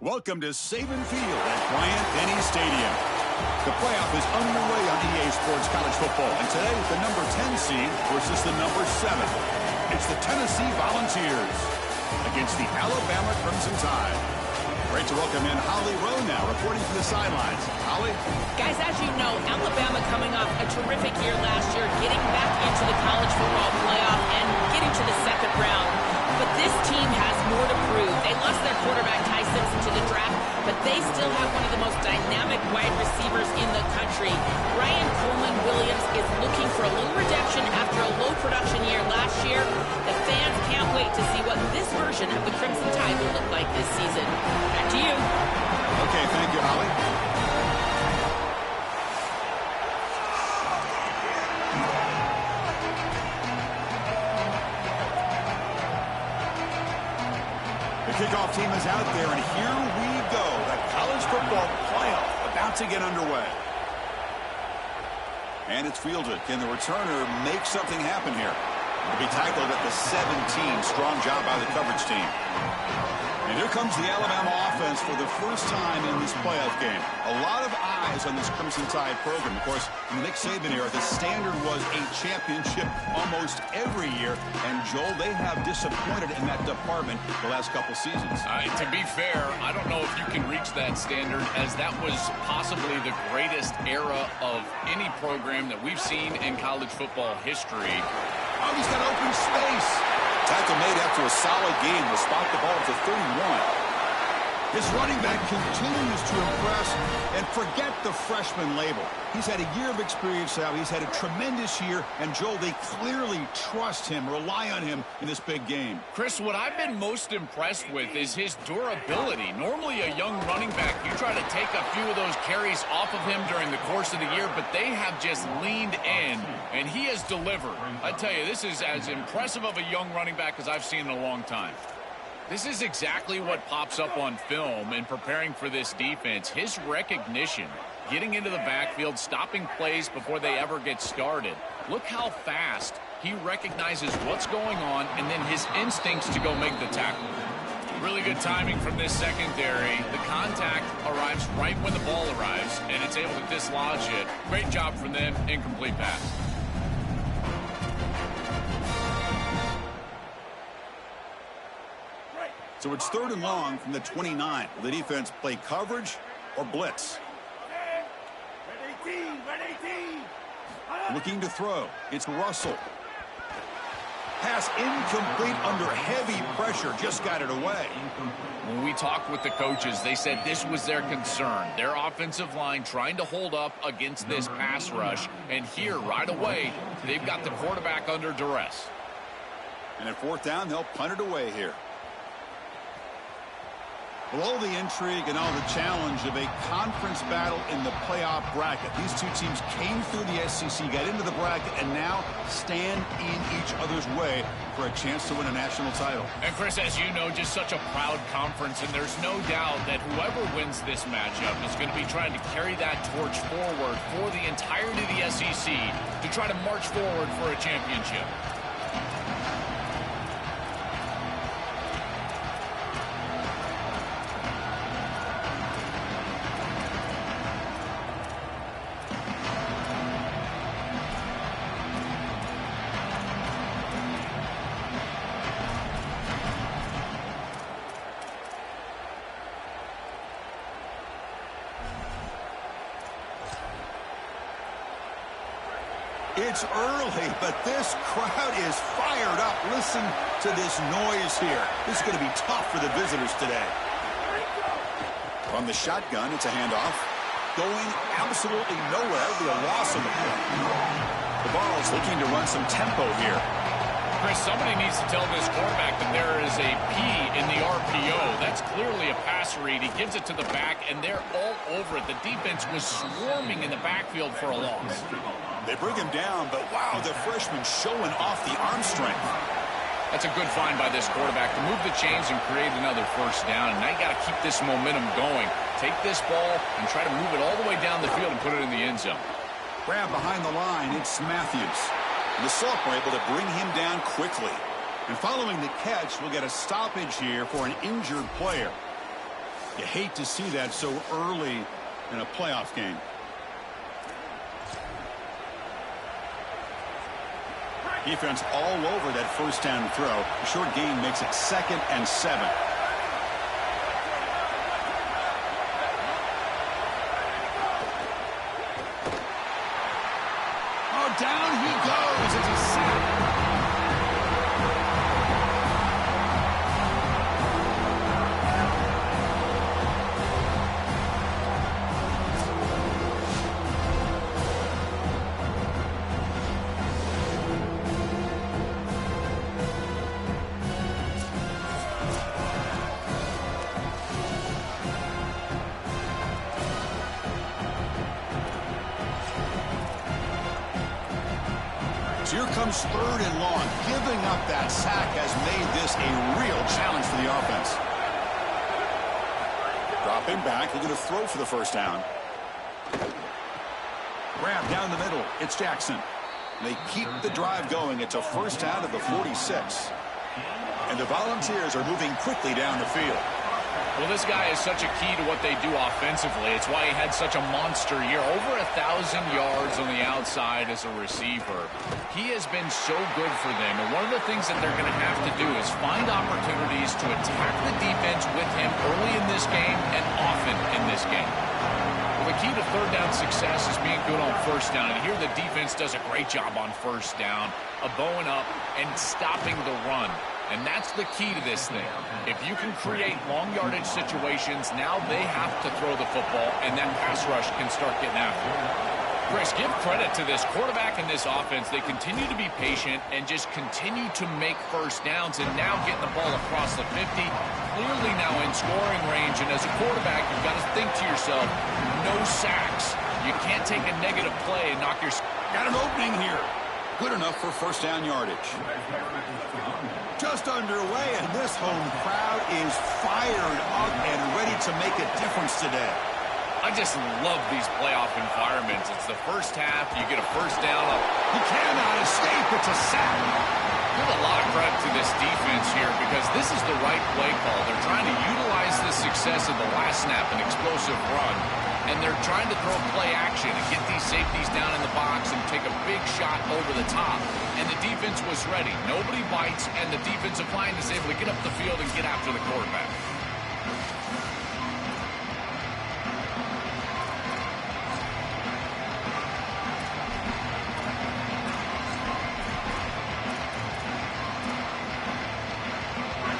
Welcome to Saban Field at Bryant-Denny Stadium. The playoff is underway on EA Sports College Football, and today the number 10 seed versus the number 7. It's the Tennessee Volunteers against the Alabama Crimson Tide. Great to welcome in Holly Rowe now, reporting from the sidelines. Holly? Guys, as you know, Alabama coming off a terrific year last year, getting back into the college football playoff and getting to the second round. But this team has more to prove. They lost their quarterback, Ty Simpson, to the draft, but they still have one of the most dynamic wide receivers in the country. Ryan Coleman-Williams is looking for a little redemption after a low production year last year. The fans can't wait to see what this version of the Crimson Tide will look like this season. Back to you. Okay, thank you, Holly. The kickoff team is out there, and here we go. The college football playoff about to get underway. And it's fielded. Can the returner make something happen here? It'll be tackled at the 17. Strong job by the coverage team. And here comes the Alabama offense for the first time in this playoff game. A lot of eyes on this Crimson Tide program. Of course, in the Nick Saban era, the standard was a championship almost every year. And, Joel, they have disappointed in that department the last couple seasons. To be fair, I don't know if you can reach that standard, as that was possibly the greatest era of any program that we've seen in college football history. Oh, he's got open space. Tackle made after a solid game. Will spot the ball to 31. His running back continues to impress, and forget the freshman label. He's had a year of experience now. He's had a tremendous year, and Joel, they clearly trust him, rely on him in this big game. Chris, what I've been most impressed with is his durability. Normally a young running back, you try to take a few of those carries off of him during the course of the year, but they have just leaned in, and he has delivered. I tell you, this is as impressive of a young running back as I've seen in a long time. This is exactly what pops up on film in preparing for this defense. His recognition, getting into the backfield, stopping plays before they ever get started. Look how fast he recognizes what's going on, and then his instincts to go make the tackle. Really good timing from this secondary. The contact arrives right when the ball arrives, and it's able to dislodge it. Great job from them. Incomplete pass. So it's 3rd and long from the 29. Will the defense play coverage or blitz? Looking to throw. It's Russell. Pass incomplete under heavy pressure. Just got it away. When we talked with the coaches, they said this was their concern. Their offensive line trying to hold up against this pass rush. And here, right away, they've got the quarterback under duress. And at 4th down, they'll punt it away here. Below the intrigue and all the challenge of a conference battle in the playoff bracket. These two teams came through the SEC, got into the bracket, and now stand in each other's way for a chance to win a national title. And, Chris, as you know, just such a proud conference, and there's no doubt that whoever wins this matchup is going to be trying to carry that torch forward for the entirety of the SEC to try to march forward for a championship. It's early, but this crowd is fired up. Listen to this noise here. This is going to be tough for the visitors today. From the shotgun, it's a handoff. Going absolutely nowhere. It'll be a loss on the play. The Vols looking to run some tempo here. Chris, somebody needs to tell this quarterback that there is a P in the RPO. That's clearly a pass read. He gives it to the back, and they're all over it. The defense was swarming in the backfield for a loss. They bring him down, but wow, the freshman showing off the arm strength. That's a good find by this quarterback to move the chains and create another first down. And now you got to keep this momentum going. Take this ball and try to move it all the way down the field and put it in the end zone. Grab behind the line, it's Matthews. And the sophomore able to bring him down quickly. And following the catch, we'll get a stoppage here for an injured player. You hate to see that so early in a playoff game. Defense all over that first down throw. A short gain makes it 2nd and 7. Oh, down he goes. It's a sack. Here comes 3rd and long. Giving up that sack has made this a real challenge for the offense. Dropping back. They're going to throw for the first down. Grab down the middle. It's Jackson. They keep the drive going. It's a first down at the 46. And the Volunteers are moving quickly down the field. Well, this guy is such a key to what they do offensively. It's why he had such a monster year. Over 1,000 yards on the outside as a receiver. He has been so good for them. And one of the things that they're going to have to do is find opportunities to attack the defense with him early in this game and often in this game. Well, the key to 3rd down success is being good on first down. And here the defense does a great job on first down of bowing up and stopping the run. And that's the key to this thing. If you can create long yardage situations, now they have to throw the football, and that pass rush can start getting after it. Chris, give credit to this quarterback and this offense. They continue to be patient and just continue to make first downs, and now getting the ball across the 50, clearly now in scoring range. And as a quarterback, you've got to think to yourself, no sacks. You can't take a negative play and knock your... Got an opening here. Good enough for first down yardage. Just underway, and this home crowd is fired up and ready to make a difference today. I just love these playoff environments. It's the first half. You get a first down. He cannot escape. It's a sack. Give a lot of credit to this defense here because this is the right play call. They're trying to utilize the success of the last snap, an explosive run, and they're trying to throw play action and get these safeties down in the box and take a big shot over the top. And the defense was ready. Nobody bites, and the defensive line is able to get up the field and get after the quarterback.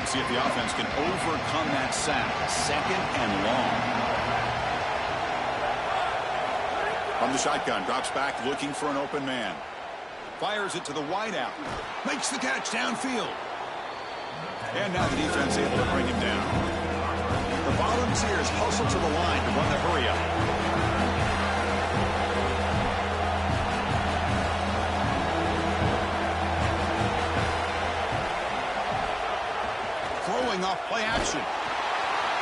See if the offense can overcome that sack. 2nd and long. From the shotgun, drops back looking for an open man. Fires it to the wideout. Makes the catch downfield. And now the defense able to bring him down. The Volunteers hustle to the line to run the hurry up. Throwing off play action.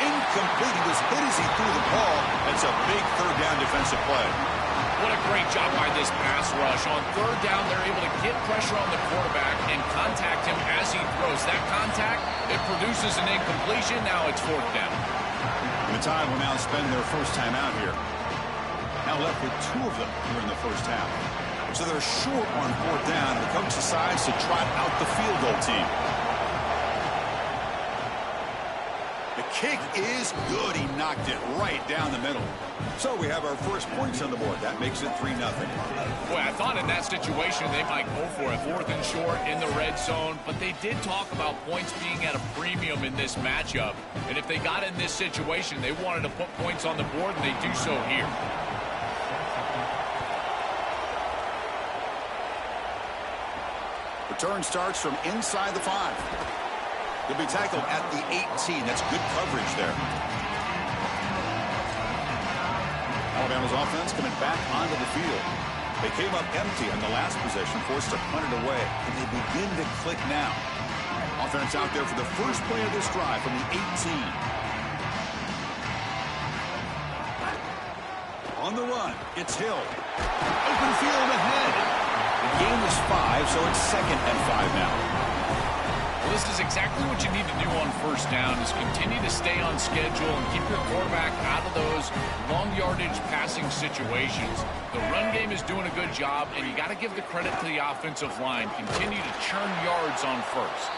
Incomplete. He was hit as he threw the ball. That's a big 3rd down defensive play. What a great job by this pass rush. On 3rd down, they're able to get pressure on the quarterback and contact him as he throws. That contact, it produces an incompletion. Now it's 4th down. And the Tide will now spend their first time out here. Now left with 2 of them here in the first half. So they're short on 4th down. The coach decides to trot out the field goal team. The kick is good. He knocked it right down the middle. So we have our first points on the board. That makes it 3-0. Boy, I thought in that situation they might go for it. 4th and short in the red zone. But they did talk about points being at a premium in this matchup. And if they got in this situation, they wanted to put points on the board, and they do so here. Return starts from inside the 5. He'll be tackled at the 18. That's good coverage there. Alabama's offense coming back onto the field. They came up empty on the last possession, forced to punt it away, and they begin to click now. Offense out there for the first play of this drive from the 18. On the run, it's Hill. Open field ahead. The game is 5, so it's 2nd and 5 now. This is exactly what you need to do on first down, is continue to stay on schedule and keep your quarterback out of those long yardage passing situations. The run game is doing a good job, and you got to give the credit to the offensive line. Continue to churn yards on first.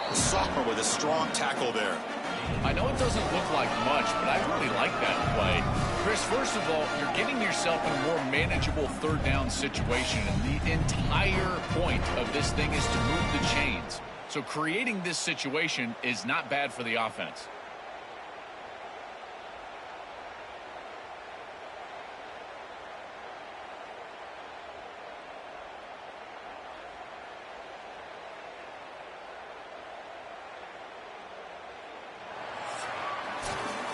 The sophomore with a strong tackle there. I know it doesn't look like much, but I really like that play. Chris, first of all, you're getting yourself in a more manageable third down situation, and the entire point of this thing is to move the chains. So creating this situation is not bad for the offense.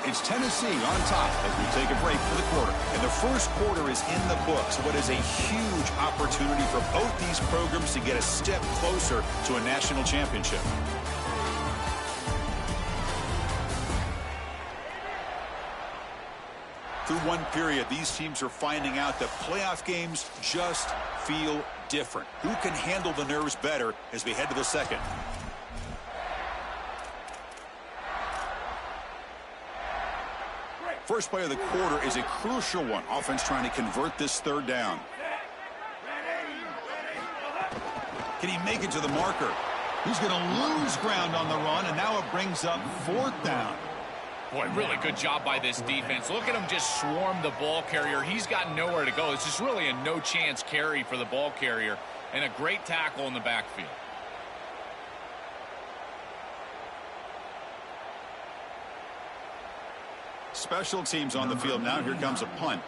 It's Tennessee on top as we take a break for the quarter. And the first quarter is in the books. What is a huge opportunity for both these programs to get a step closer to a national championship. Through one period, these teams are finding out that playoff games just feel different. Who can handle the nerves better as we head to the second? First play of the quarter is a crucial one. Offense trying to convert this third down. Can he make it to the marker? He's going to lose ground on the run, and now it brings up fourth down. Boy, really good job by this defense. Look at him just swarm the ball carrier. He's got nowhere to go. This is really a no-chance carry for the ball carrier, and a great tackle in the backfield. Special teams on the field now. Here comes a punt.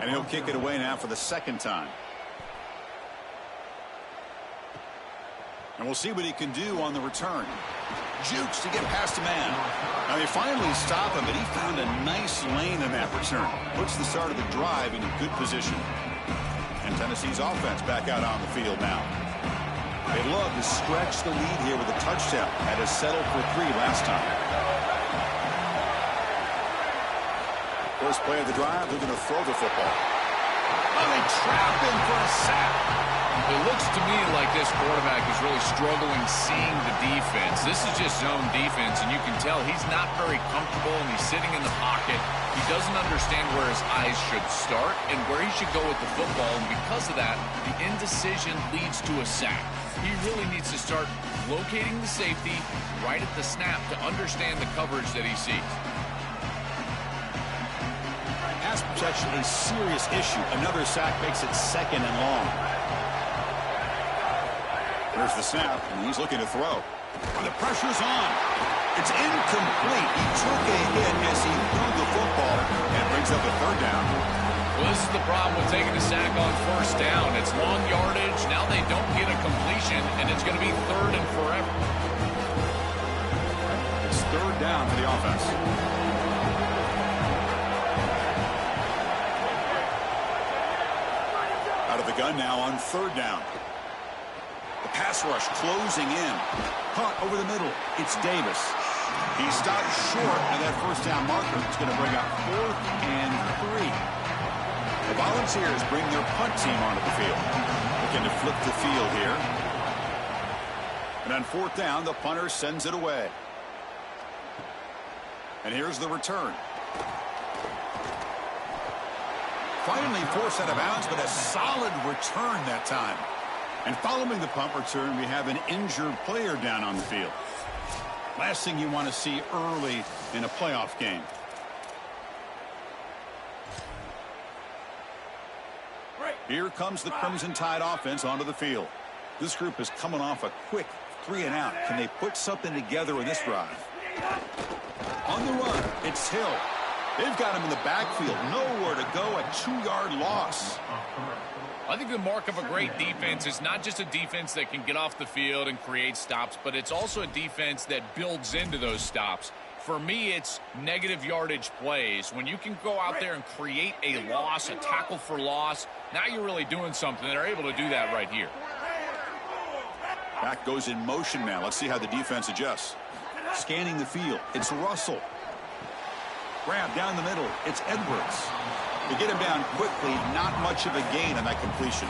And he'll kick it away now for the second time. And we'll see what he can do on the return. Jukes to get past a man. Now they finally stop him, but he found a nice lane in that return. Puts the start of the drive in a good position. And Tennessee's offense back out on the field now. They love to stretch the lead here with a touchdown. Had to settle for 3 last time. First play of the drive, they're going to throw the football. Oh, they trap him for a sack. It looks to me like this quarterback is really struggling seeing the defense. This is just zone defense, and you can tell he's not very comfortable, and he's sitting in the pocket. He doesn't understand where his eyes should start and where he should go with the football, and because of that, the indecision leads to a sack. He really needs to start locating the safety right at the snap to understand the coverage that he sees. Pass protection a serious issue. Another sack makes it second and long. There's the snap, and he's looking to throw. The pressure's on. It's incomplete. He took a hit as he threw the football and brings up a third down. Well, this is the problem with taking a sack on first down. It's long yardage. Now they don't get a completion, and it's going to be third and forever. It's third down for the offense. Out of the gun now on third down. The pass rush closing in. Punt over the middle. It's Davis. He stopped short of that first down marker. It's going to bring up 4th and 3. The Volunteers bring their punt team onto the field. Looking to flip the field here. And on 4th down, the punter sends it away. And here's the return. Finally forced out of bounds, but a solid return that time. And following the punt return, we have an injured player down on the field. Last thing you want to see early in a playoff game. Here comes the Crimson Tide offense onto the field. This group is coming off a quick 3 and out. Can they put something together in this drive? On the run, it's Hill. They've got him in the backfield. Nowhere to go, a 2-yard loss. I think the mark of a great defense is not just a defense that can get off the field and create stops, but it's also a defense that builds into those stops. For me, it's negative yardage plays. When you can go out there and create a loss, a tackle for loss, now you're really doing something. They're able to do that right here. Back goes in motion now. Let's see how the defense adjusts. Scanning the field. It's Russell. Grab down the middle. It's Edwards. They get him down quickly. Not much of a gain on that completion.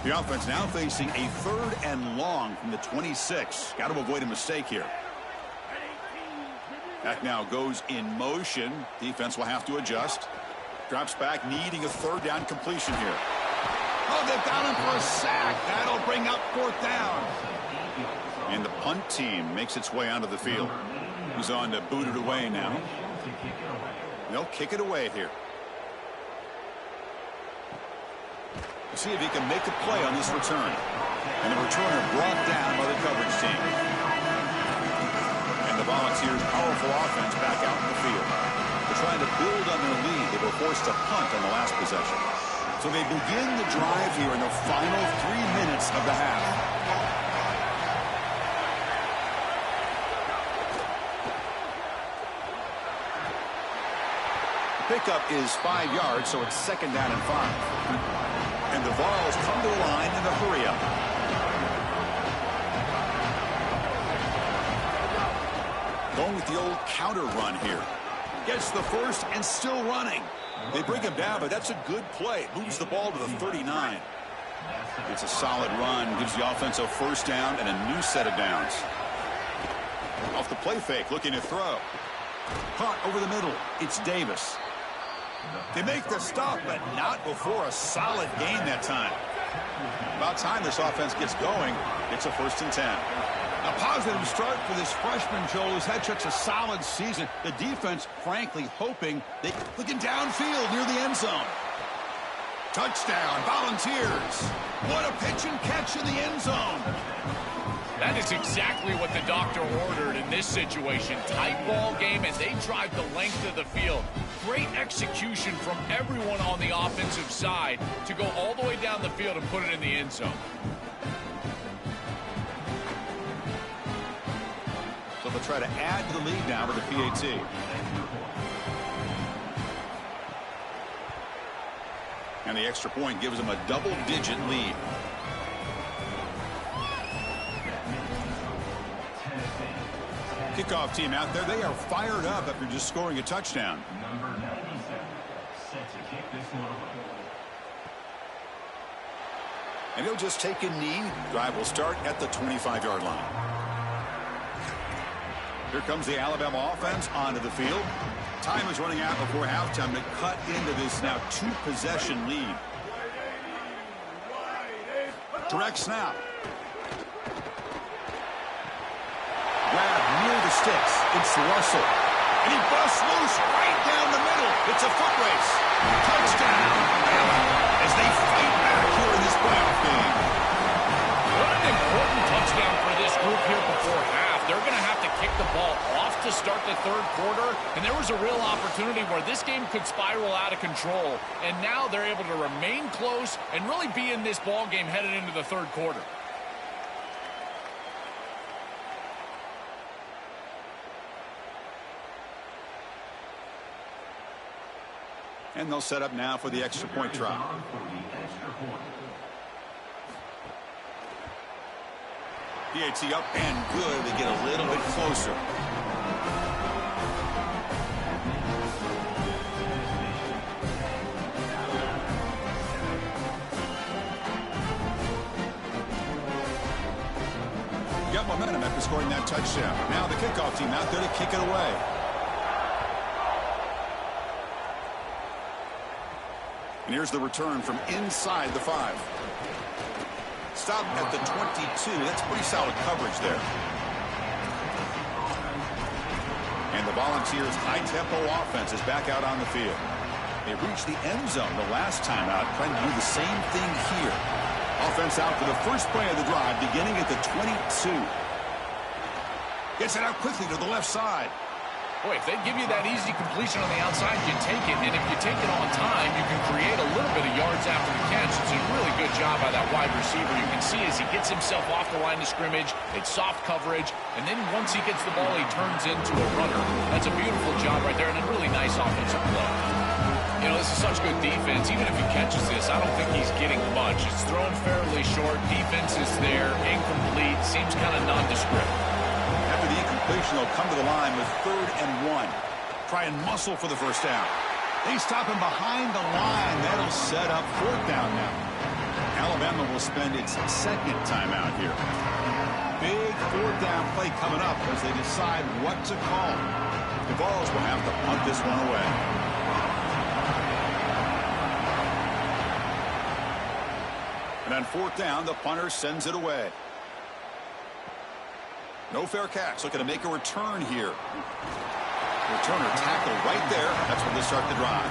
The offense now facing a 3rd and long from the 26. Got to avoid a mistake here. Back now goes in motion. Defense will have to adjust. Drops back, needing a 3rd down completion here. Oh, they've got him for a sack. That'll bring up 4th down. And the punt team makes its way onto the field. He's on to boot it away now. They'll kick it away here. See if he can make a play on this return. And the returner brought down by the coverage team. And the Volunteers' powerful offense back out in the field. They're trying to build on their lead. They were forced to punt on the last possession. So they begin the drive here in the final 3 minutes of the half. The pickup is 5 yards, so it's 2nd down and 5. And the Vols come to the line in a hurry-up. Going with the old counter run here. Gets the first and still running. They bring him down, but that's a good play. Moves the ball to the 39. It's a solid run. Gives the offense a 1st down and a new set of downs. Off the play fake, looking to throw. Caught over the middle. It's Davis. They make the stop, but not before a solid gain that time. About time this offense gets going. It's a 1st and 10. A positive start for this freshman, Joel, who's had such a solid season. The defense, frankly, hoping they looking downfield near the end zone. Touchdown, Volunteers. What a pitch and catch in the end zone. That is exactly what the doctor ordered in this situation. Tight ball game, and they drive the length of the field. Great execution from everyone on the offensive side to go all the way down the field and put it in the end zone. So they'll try to add to the lead now with the PAT. And the extra point gives them a double-digit lead. Kickoff team out there. They are fired up after just scoring a touchdown. Number 97 set to kick this one away. And he'll just take a knee. Drive will start at the 25-yard line. Here comes the Alabama offense onto the field. Time is running out before halftime to cut into this now 2-possession lead. Direct snap. Grab near the sticks. It's Russell. And he busts loose right down the middle. It's a foot race. Touchdown, Alabama, as they fight back here in this playoff game. What an important touchdown for this group here before half. They're going to have to kick the ball off to start the 3rd quarter, and there was a real opportunity where this game could spiral out of control, and now they're able to remain close and really be in this ball game headed into the 3rd quarter. And they'll set up now for the extra point try. PAT up and good. They get a little bit closer. Got momentum after scoring that touchdown. Now the kickoff team out there to kick it away. And here's the return from inside the 5. Stop at the 22. That's pretty solid coverage there. And the Volunteers' high-tempo offense is back out on the field. They reached the end zone the last time out, trying to do the same thing here. Offense out for the first play of the drive, beginning at the 22. Gets it out quickly to the left side. Boy, if they give you that easy completion on the outside, you take it. And if you take it on time, you can create a little bit of yards after the catch. It's a really good job by that wide receiver. You can see as he gets himself off the line of scrimmage, it's soft coverage. And then once he gets the ball, he turns into a runner. That's a beautiful job right there and a really nice offensive play. You know, this is such good defense. Even if he catches this, I don't think he's getting much. It's thrown fairly short. Defense is there. Incomplete. Seems kind of nondescript. After the incompletion, they'll come to the line with 3rd and 1. Try and muscle for the first down. They stop him behind the line. That'll set up 4th down now. Alabama will spend its second timeout here. Big fourth down play coming up as they decide what to call. The Vols will have to punt this one away. And on fourth down, the punter sends it away. No fair catch. Looking to make a return here. Returner tackled right there. That's where they start the drive.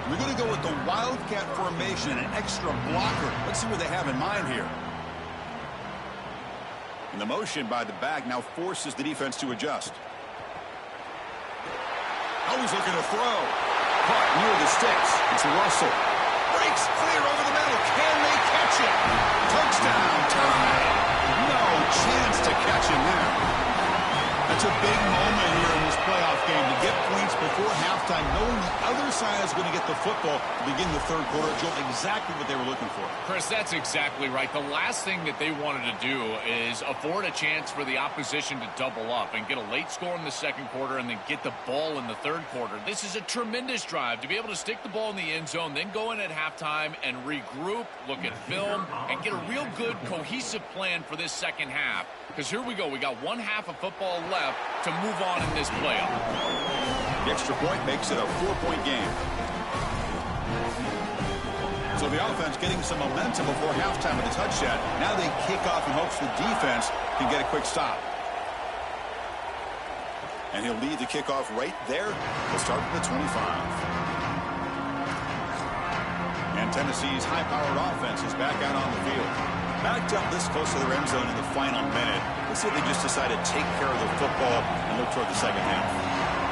We're going to go with the Wildcat formation and an extra blocker. Let's see what they have in mind here. And the motion by the back now forces the defense to adjust. Always looking to throw. Caught near the sticks. It's Russell. Breaks clear over the middle. Can they catch it? Touchdown. Tie. No chance to catch him there. That's a big moment here in this playoff game to get points before halftime, knowing the other side is going to get the football to begin the third quarter. Joe, exactly what they were looking for. Chris, that's exactly right. The last thing that they wanted to do is afford a chance for the opposition to double up and get a late score in the second quarter and then get the ball in the third quarter. This is a tremendous drive to be able to stick the ball in the end zone, then go in at halftime and regroup, look at film, and get a real good cohesive plan for this second half. Because here we go. We got one half of football left to move on in this playoff. The extra point makes it a 4-point game. So the offense getting some momentum before halftime with a touchdown. Now they kick off in hopes the defense can get a quick stop. And he'll lead the kickoff right there. We'll start at the 25. And Tennessee's high-powered offense is back out on the field. Backed up this close to the end zone in the final minute. Let's see if they just decide to take care of the football and look toward the second half.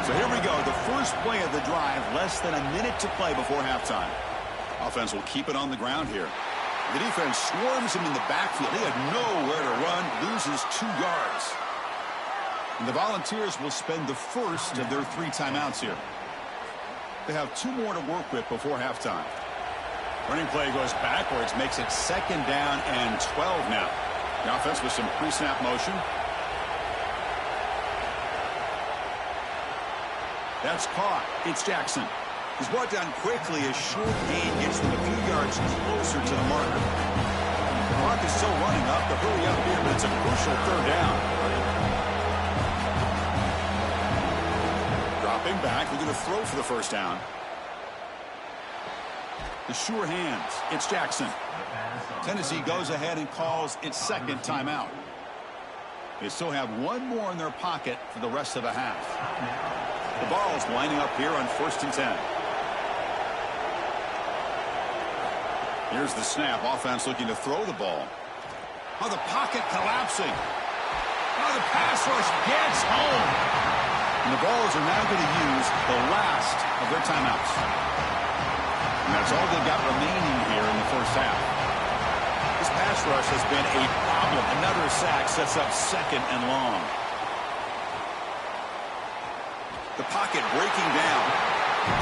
So here we go. The first play of the drive, less than a minute to play before halftime. Offense will keep it on the ground here. The defense swarms him in the backfield. He had nowhere to run, loses 2 yards. And the Volunteers will spend the first of their 3 timeouts here. They have 2 more to work with before halftime. Running play goes backwards, makes it second down and 12 now. The offense with some pre-snap motion. That's caught. It's Jackson. He's brought down quickly as short gain gets them a few yards closer to the marker. The clock is still running up to hurry up here, but it's a crucial third down. Dropping back, they're going to throw for the first down. The sure hands. It's Jackson. Tennessee goes ahead and calls its second timeout. They still have 1 more in their pocket for the rest of the half. The Vols lining up here on 1st and 10. Here's the snap. Offense looking to throw the ball. Oh, the pocket collapsing. Oh, the pass rush gets home. And the Vols are now going to use the last of their timeouts. And that's all they've got remaining here in the first half. This pass rush has been a problem. Another sack sets up 2nd and long. The pocket breaking down.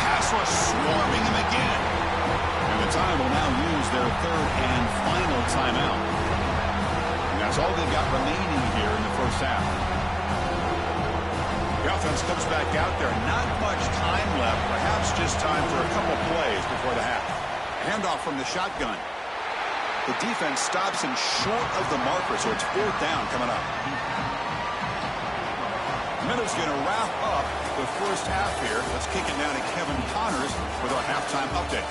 Pass rush swarming him again. And the time will now use their 3rd and final timeout. And that's all they've got remaining here in the first half. The offense comes back out there. Not much time left. Perhaps just time for a couple plays before the half. A handoff from the shotgun. The defense stops him short of the marker, so it's 4th down coming up. Minnows going to wrap up the first half here. Let's kick it down to Kevin Connors with our halftime update.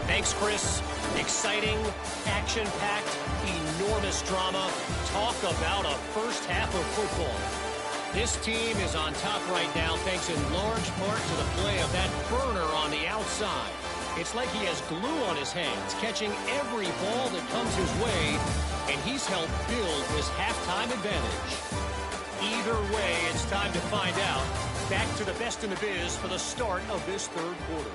Thanks, Chris. Exciting, action-packed, enormous drama. Talk about a first half of football. This team is on top right now thanks in large part to the play of that burner on the outside. It's like he has glue on his hands, catching every ball that comes his way, and he's helped build his halftime advantage. Either way, it's time to find out. Back to the best in the biz for the start of this third quarter.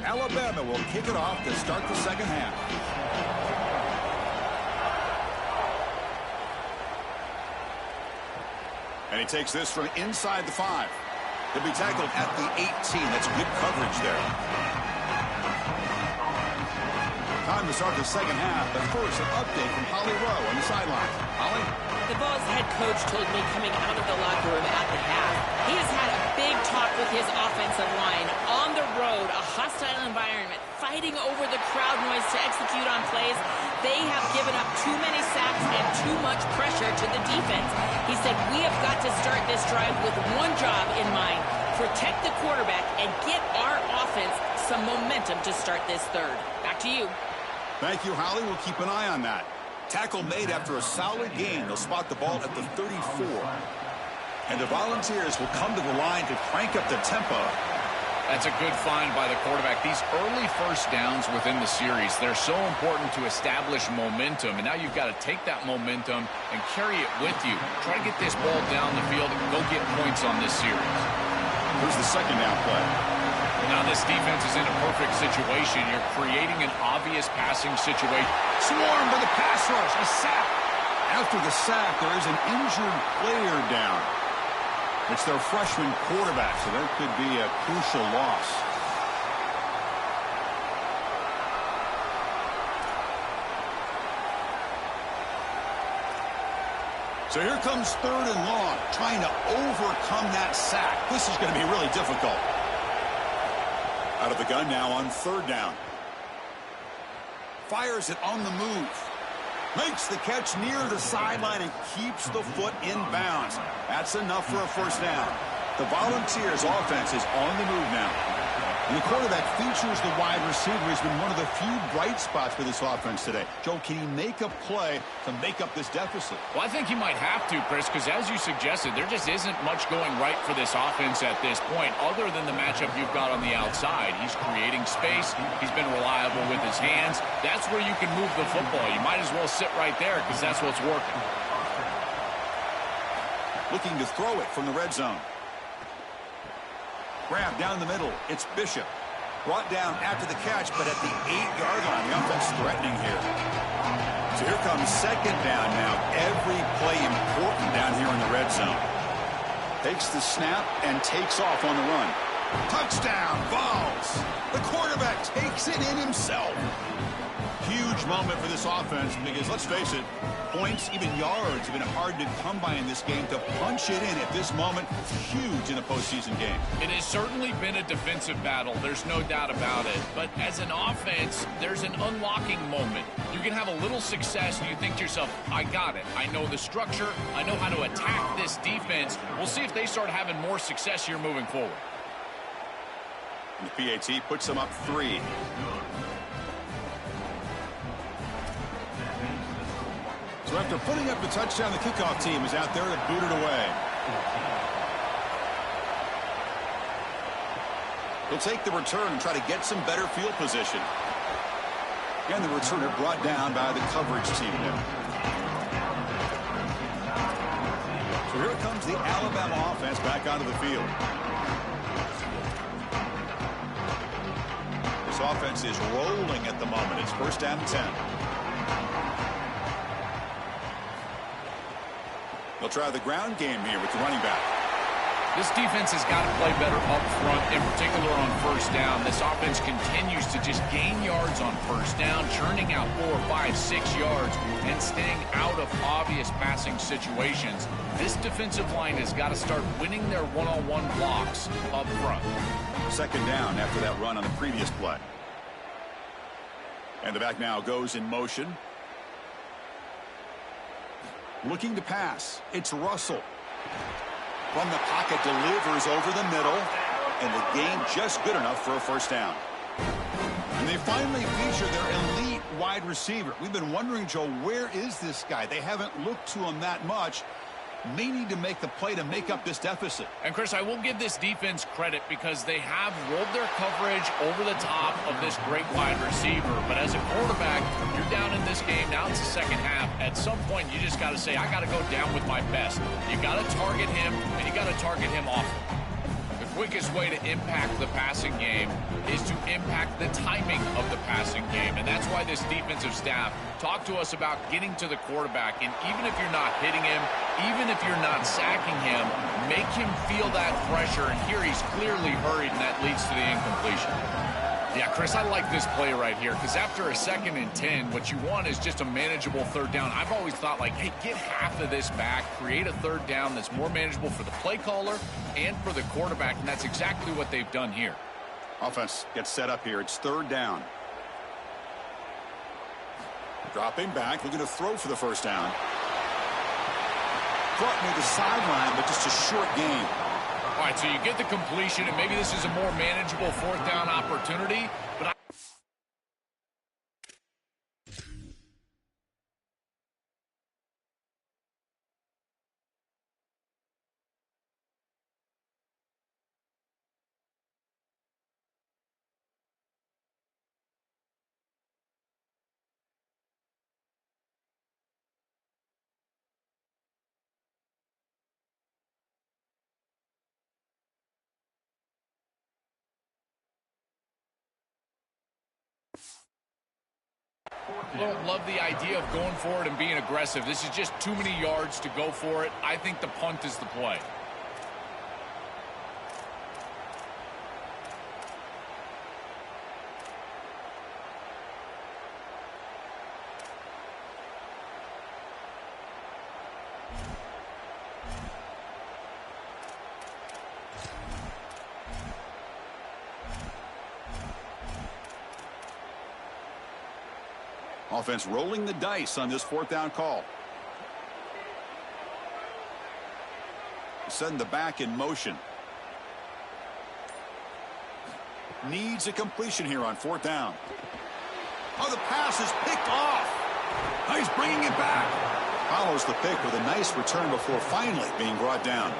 Alabama will kick it off to start the second half. And he takes this from inside the 5. He'll be tackled at the 18. That's good coverage there. Time to start the second half, but first an update from Holly Rowe on the sideline. Holly? The Vols head coach told me coming out of the locker room at the half, he has had a big talk with his offensive line. On the road, a hostile environment, fighting over the crowd noise to execute on plays. They have given up too many sacks and too much pressure to the defense. He said, we have got to start this drive with one job in mind, protect the quarterback and get our offense some momentum to start this third. Back to you. Thank you, Holly. We'll keep an eye on that. Tackle made after a solid gain. They'll spot the ball at the 34. And the Volunteers will come to the line to crank up the tempo. That's a good find by the quarterback. These early first downs within the series, they're so important to establish momentum. And now you've got to take that momentum and carry it with you. Try to get this ball down the field and go get points on this series. Here's the second down play. Now this defense is in a perfect situation. You're creating an obvious passing situation. Swarm to the pass rush, a sack. After the sack, there is an injured player down. It's their freshman quarterback, so that could be a crucial loss. So here comes 3rd and long, trying to overcome that sack. This is going to be really difficult. Out of the gun now on 3rd down. Fires it on the move. Makes the catch near the sideline and keeps the foot in bounds. That's enough for a first down. The Volunteers offense is on the move now. And the quarterback features the wide receiver. He's been one of the few bright spots for this offense today. Joe, can he make a play to make up this deficit? Well, I think he might have to, Chris, because as you suggested, there just isn't much going right for this offense at this point, other than the matchup you've got on the outside. He's creating space. He's been reliable with his hands. That's where you can move the football. You might as well sit right there because that's what's working. Looking to throw it from the red zone. Grab down the middle. It's Bishop. Brought down after the catch, but at the 8-yard line. The offense threatening here. So here comes 2nd down now. Every play important down here in the red zone. Takes the snap and takes off on the run. Touchdown, Vols. The quarterback takes it in himself. Huge moment for this offense because, let's face it, points, even yards, have been hard to come by in this game. To punch it in at this moment, huge in a postseason game. It has certainly been a defensive battle. There's no doubt about it. But as an offense, there's an unlocking moment. You can have a little success and you think to yourself, I got it. I know the structure. I know how to attack this defense. We'll see if they start having more success here moving forward. And the PAT puts them up 3. So after putting up the touchdown, the kickoff team is out there to boot it away. He'll take the return and try to get some better field position. And the returner brought down by the coverage team now. So here comes the Alabama offense back onto the field. This offense is rolling at the moment. It's 1st down and 10. They'll try the ground game here with the running back. This defense has got to play better up front, in particular on 1st down. This offense continues to just gain yards on 1st down, churning out 4, 5, 6 yards, and staying out of obvious passing situations. This defensive line has got to start winning their one-on-one blocks up front. 2nd down after that run on the previous play. And the back now goes in motion. Looking to pass. It's Russell. From the pocket, delivers over the middle. And the gain just good enough for a 1st down. And they finally feature their elite wide receiver. We've been wondering, Joe, where is this guy? They haven't looked to him that much. May need to make the play to make up this deficit. And, Chris, I will give this defense credit because they have rolled their coverage over the top of this great wide receiver. But as a quarterback, you're down in this game. Now it's the second half. At some point, you just got to say, I got to go down with my best. You got to target him, and you got to target him often. The quickest way to impact the passing game is to impact the timing of the passing game. And that's why this defensive staff talked to us about getting to the quarterback. And even if you're not hitting him, even if you're not sacking him, make him feel that pressure. And here he's clearly hurried, and that leads to the incompletion. Yeah, Chris, I like this play right here because after a 2nd and 10, what you want is just a manageable 3rd down. I've always thought, like, hey, get half of this back, create a 3rd down that's more manageable for the play caller and for the quarterback, and that's exactly what they've done here. Offense gets set up here. It's 3rd down. Dropping back, looking to throw for the 1st down. Caught near the sideline, but just a short gain. All right, so you get the completion, and maybe this is a more manageable 4th down opportunity, but I don't love the idea of going for it and being aggressive. This is just too many yards to go for it. I think the punt is the play. Offense rolling the dice on this 4th down call. Send the back in motion. Needs a completion here on 4th down. Oh, the pass is picked off. Oh, he's bringing it back. Follows the pick with a nice return before finally being brought down.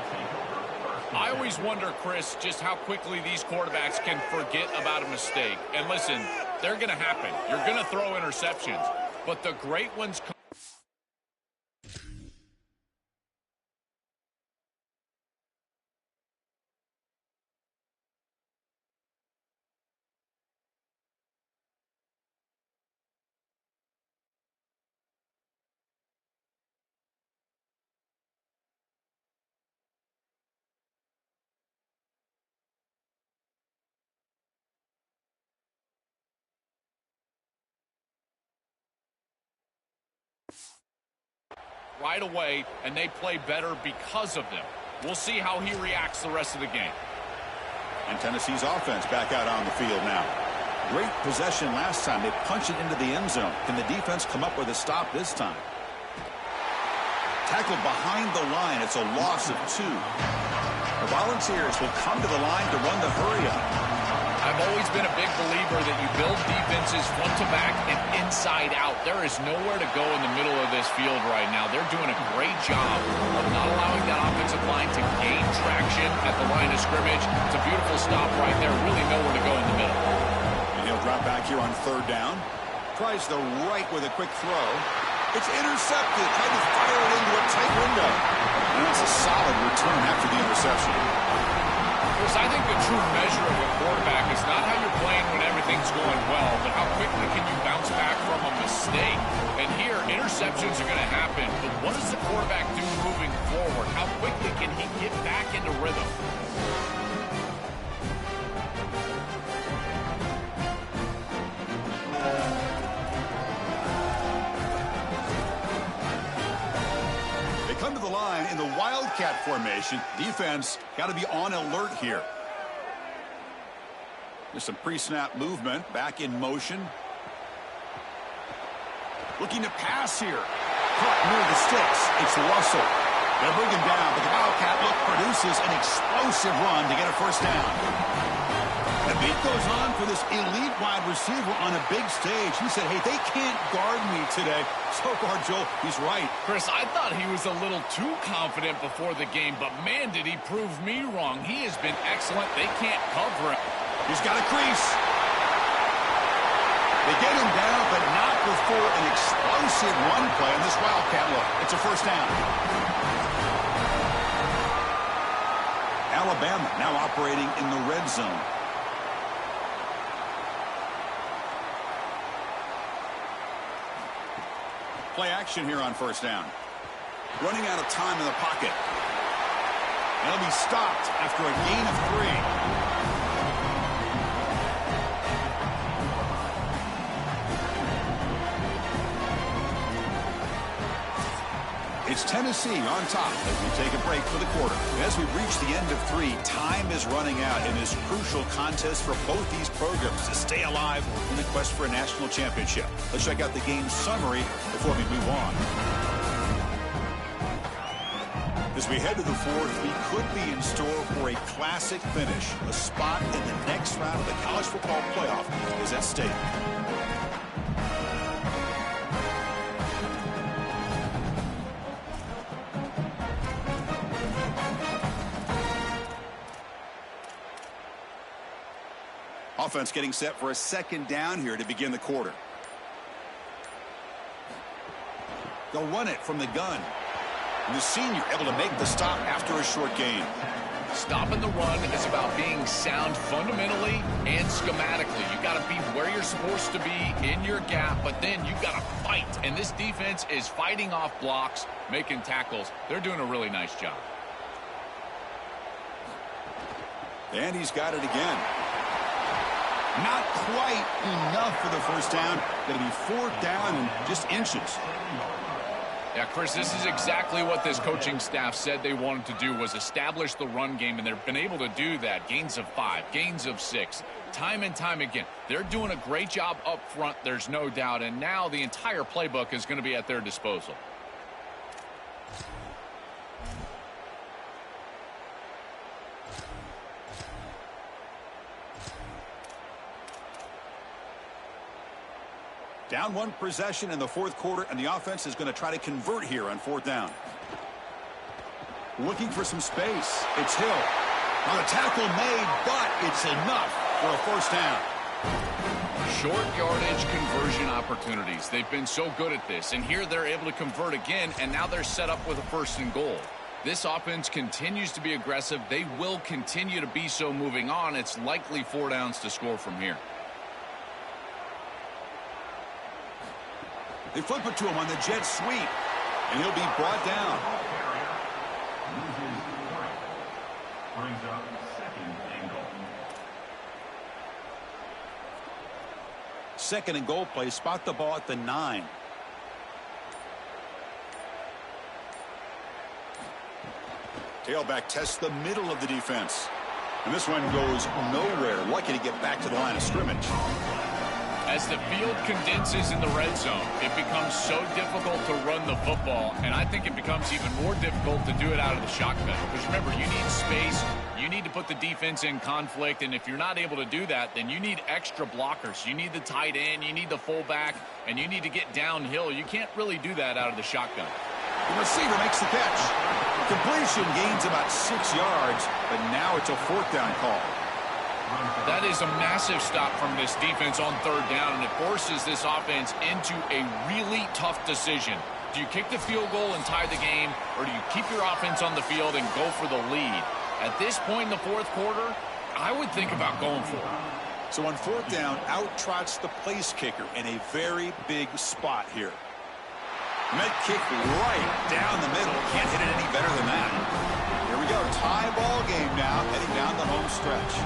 I always wonder, Chris, just how quickly these quarterbacks can forget about a mistake. And listen, they're going to happen. You're going to throw interceptions. But the great ones come. Right away, and they play better because of them. We'll see how he reacts the rest of the game. And Tennessee's offense back out on the field now. Great possession last time. They punch it into the end zone. Can the defense come up with a stop this time? Tackled behind the line. It's a loss of 2. The Volunteers will come to the line to run the hurry up. I've always been a big believer that you build defenses front to back and inside out. There is nowhere to go in the middle of this field right now. They're doing a great job of not allowing that offensive line to gain traction at the line of scrimmage. It's a beautiful stop right there. Really nowhere to go in the middle. And he'll drop back here on 3rd down. Tries the right with a quick throw. It's intercepted. Trying to fire it into a tight window. And that's a solid return after the interception. Chris, I think the true measure of a quarterback is not how you're playing when everything's going well, but how quickly can you bounce back from a mistake. And here, interceptions are going to happen, but what does the quarterback do moving forward? How quickly can he get back into rhythm? Come to the line in the Wildcat formation. Defense got to be on alert here. There's some pre-snap movement. Back in motion. Looking to pass here. Caught near the sticks. It's Russell. They'll bring him down, but the Wildcat look produces an explosive run to get a 1st down. The beat goes on for this elite wide receiver on a big stage. He said, hey, they can't guard me today. So far, Joel, he's right. Chris, I thought he was a little too confident before the game, but man, did he prove me wrong. He has been excellent. They can't cover him. He's got a crease. They get him down, but not before an explosive run play on this Wildcat look. It's a 1st down. Alabama now operating in the red zone. Play action here on first down. Running out of time in the pocket. And he'll be stopped after a gain of 3. It's Tennessee on top as we take a break for the quarter. As we reach the end of 3, time is running out in this crucial contest for both these programs to stay alive in the quest for a national championship. Let's check out the game summary before we move on. As we head to the 4th, we could be in store for a classic finish. A spot in the next round of the college football playoff is at stake. Offense getting set for a second down here to begin the quarter. They'll run it from the gun. And the senior able to make the stop after a short gain. Stopping the run is about being sound fundamentally and schematically. You got to be where you're supposed to be in your gap, but then you got to fight. And this defense is fighting off blocks, making tackles. They're doing a really nice job. And he's got it again. Not quite enough for the first down. Going to be 4th down and just inches. Yeah, Chris, this is exactly what this coaching staff said they wanted to do, was establish the run game, and they've been able to do that. Gains of 5, gains of 6, time and time again. They're doing a great job up front, there's no doubt, and now the entire playbook is going to be at their disposal. Down 1 possession in the 4th quarter, and the offense is going to try to convert here on 4th down. Looking for some space. It's Hill. On a tackle made, but it's enough for a first down. Short yardage conversion opportunities. They've been so good at this, and here they're able to convert again, and now they're set up with a 1st and goal. This offense continues to be aggressive. They will continue to be so moving on. It's likely 4 downs to score from here. They flip it to him on the jet sweep, and he'll be brought down. Brings up 2nd and goal. 2nd and goal play. Spot the ball at the 9. Tailback tests the middle of the defense. And this one goes nowhere. Lucky to get back to the line of scrimmage. As the field condenses in the red zone, it becomes so difficult to run the football, and I think it becomes even more difficult to do it out of the shotgun. Because remember, you need space, you need to put the defense in conflict, and if you're not able to do that, then you need extra blockers. You need the tight end, you need the fullback, and you need to get downhill. You can't really do that out of the shotgun. The receiver makes the catch. Completion gains about 6 yards, but now it's a 4th down call. That is a massive stop from this defense on 3rd down, and it forces this offense into a really tough decision. Do you kick the field goal and tie the game, or do you keep your offense on the field and go for the lead? At this point in the 4th quarter, I would think about going for it. So on 4th down, out trots the place kicker in a very big spot here. Met kick right down the middle. Can't hit it any better than that. Here we go. Tie ball game now, heading down the home stretch.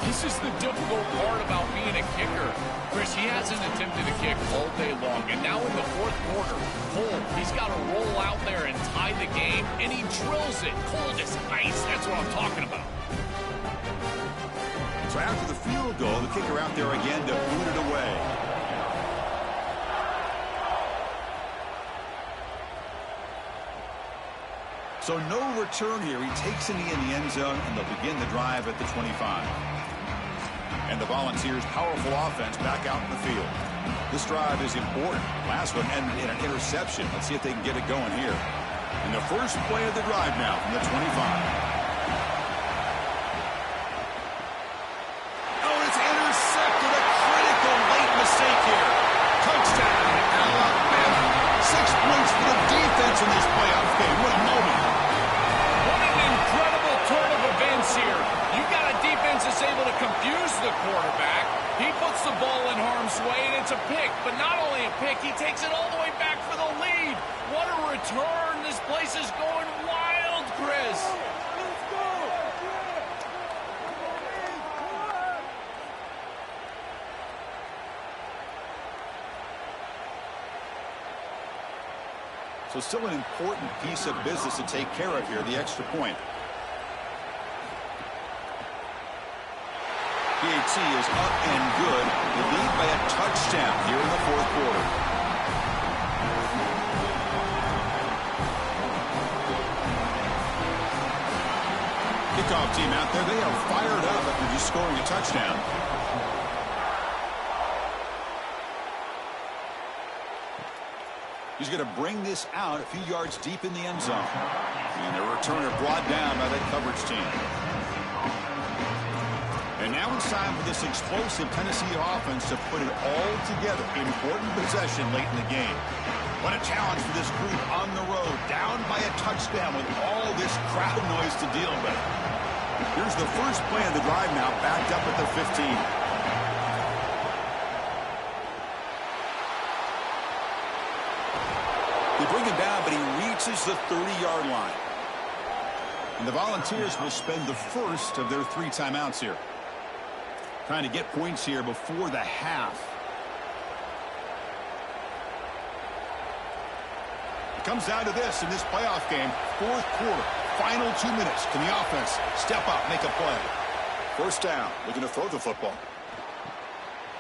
This is the difficult part about being a kicker. Chris, he hasn't attempted a kick all day long, and now in the 4th quarter, Cole, he's got to roll out there and tie the game, and he drills it cold as ice. That's what I'm talking about. So after the field goal, the kicker out there again to boot it away. So no return here. He takes it in the end zone, and they'll begin the drive at the 25. And the Volunteers' powerful offense back out in the field. This drive is important. Last one ended in an interception. Let's see if they can get it going here. And the first play of the drive now from the 25. Oh, it's intercepted. A critical late mistake here. Touchdown, Alabama. 6 points for the defense in this playoff game. What a moment. What an incredible turn of events here. the quarterback. He puts the ball in harm's way, and it's a pick. But not only a pick, he takes it all the way back for the lead. What a return. This place is going wild, Chris. So still an important piece of business to take care of here, the extra point. PAT is up and good. They lead by a touchdown here in the fourth quarter. Kickoff team out there. They are fired up after just scoring a touchdown. He's going to bring this out a few yards deep in the end zone. And the returner brought down by that coverage team. And now it's time for this explosive Tennessee offense to put it all together. Important possession late in the game. What a challenge for this group on the road. Down by a touchdown with all this crowd noise to deal with. Here's the first play of the drive now, backed up at the 15. They bring him down, but he reaches the 30-yard line. And the Volunteers will spend the first of their 3 timeouts here. Trying to get points here before the half. It comes down to this in this playoff game. Fourth quarter, final 2 minutes. Can the offense step up, make a play? First down, looking to throw the football.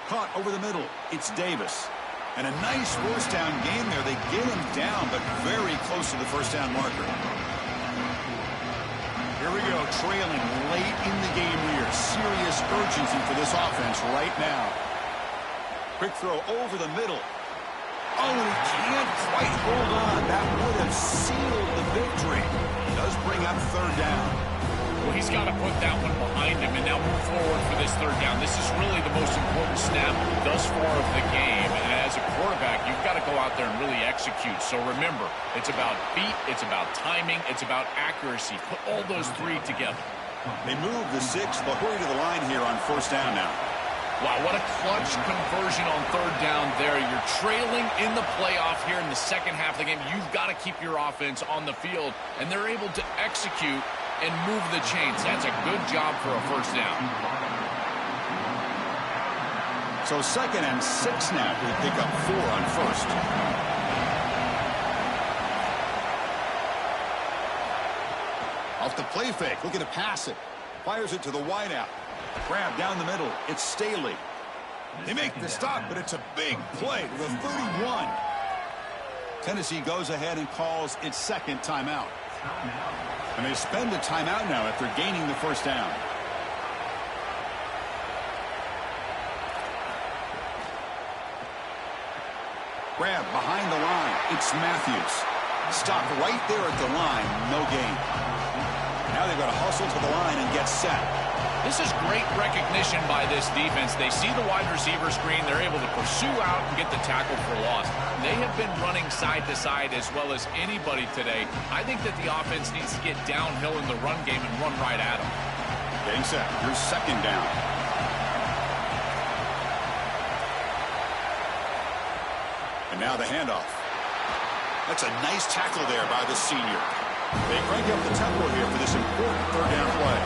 Caught over the middle. It's Davis. And a nice first down game there. They get him down, but very close to the first down marker. Here we go, trailing late in the game here. Serious urgency for this offense right now. Quick throw over the middle. Oh, and he can't quite hold on. That would have sealed the victory. Does bring up third down. Well, he's got to put that one behind him and now move forward for this third down. This is really the most important snap thus far of the game. And as a quarterback, you've got to go out there and really execute. So remember, it's about feet, it's about timing, it's about accuracy. Put all those 3 together. They move the 6. They'll hurry to the line here on first down now. Wow, what a clutch conversion on third down there. You're trailing in the playoff here in the second half of the game. You've got to keep your offense on the field, and they're able to execute and move the chains. That's a good job for a first down. So 2nd and 6 now. We pick up 4 on first. Off the play fake, looking to pass it. Fires it to the wideout. Grab down the middle. It's Staley. They make the stop, but it's a big play to the 31. Tennessee goes ahead and calls its 2nd timeout. And they spend a timeout now after gaining the first down. Grab behind the line. It's Matthews. Stop right there at the line. No gain. Now they've got to hustle to the line and get set. This is great recognition by this defense. They see the wide receiver screen. They're able to pursue out and get the tackle for loss. They have been running side to side as well as anybody today. I think that the offense needs to get downhill in the run game and run right at them. Getting set. Here's 2nd down. And now the handoff. That's a nice tackle there by the senior. They crank up the tempo here for this important third down play.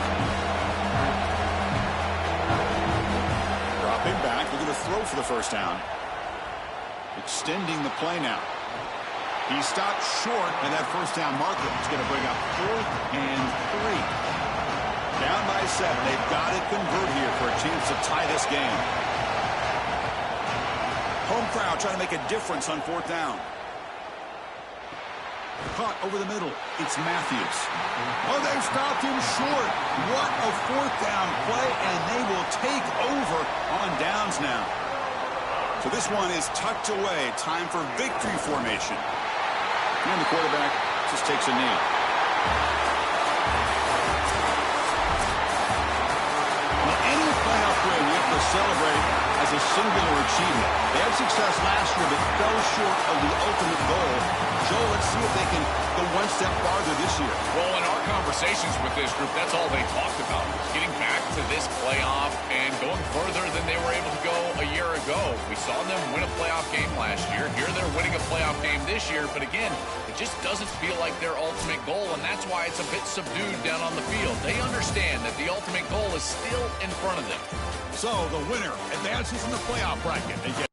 Dropping back, looking to throw for the first down. Extending the play now. He stopped short of that first down marker. It's going to bring up 4th and 3. Down by 7. They've got to convert here for a chance to tie this game. Home crowd trying to make a difference on 4th down. Caught over the middle. It's Matthews. Oh, they've stopped him short. What a 4th down play, and they will take over on downs now. So this one is tucked away. Time for victory formation. And the quarterback just takes a knee. Well, any playoff win you have to celebrate as a singular achievement. They had success last year, but fell short of the ultimate goal. Joe, let's see if they can go one step farther this year. Well, in our conversations with this group, that's all they talked about. Getting back to this playoff and going go. We saw them win a playoff game last year. Here they're winning a playoff game this year. But again, it just doesn't feel like their ultimate goal, and that's why it's a bit subdued down on the field. They understand that the ultimate goal is still in front of them. So the winner advances in the playoff bracket.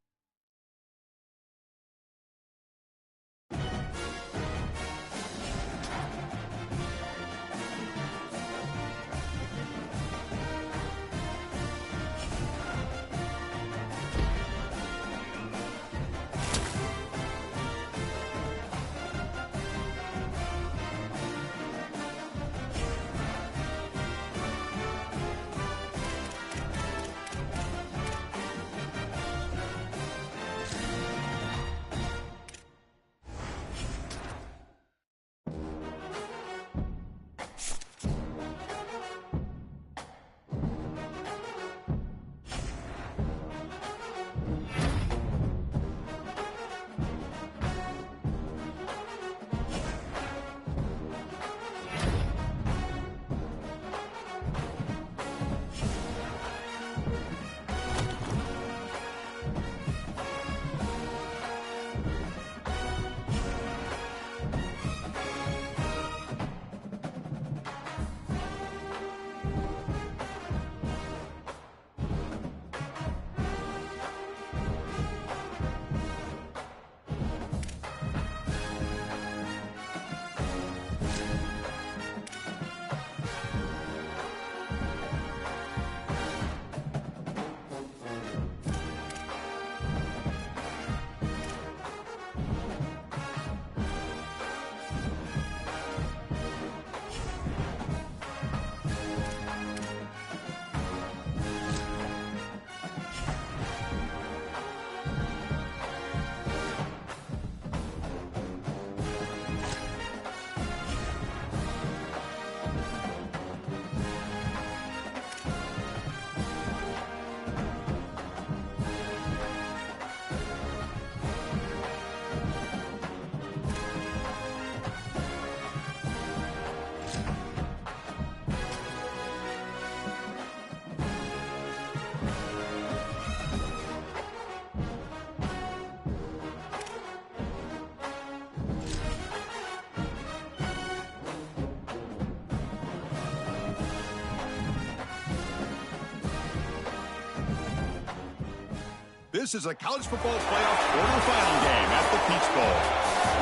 This is a college football playoff quarterfinal game at the Peach Bowl.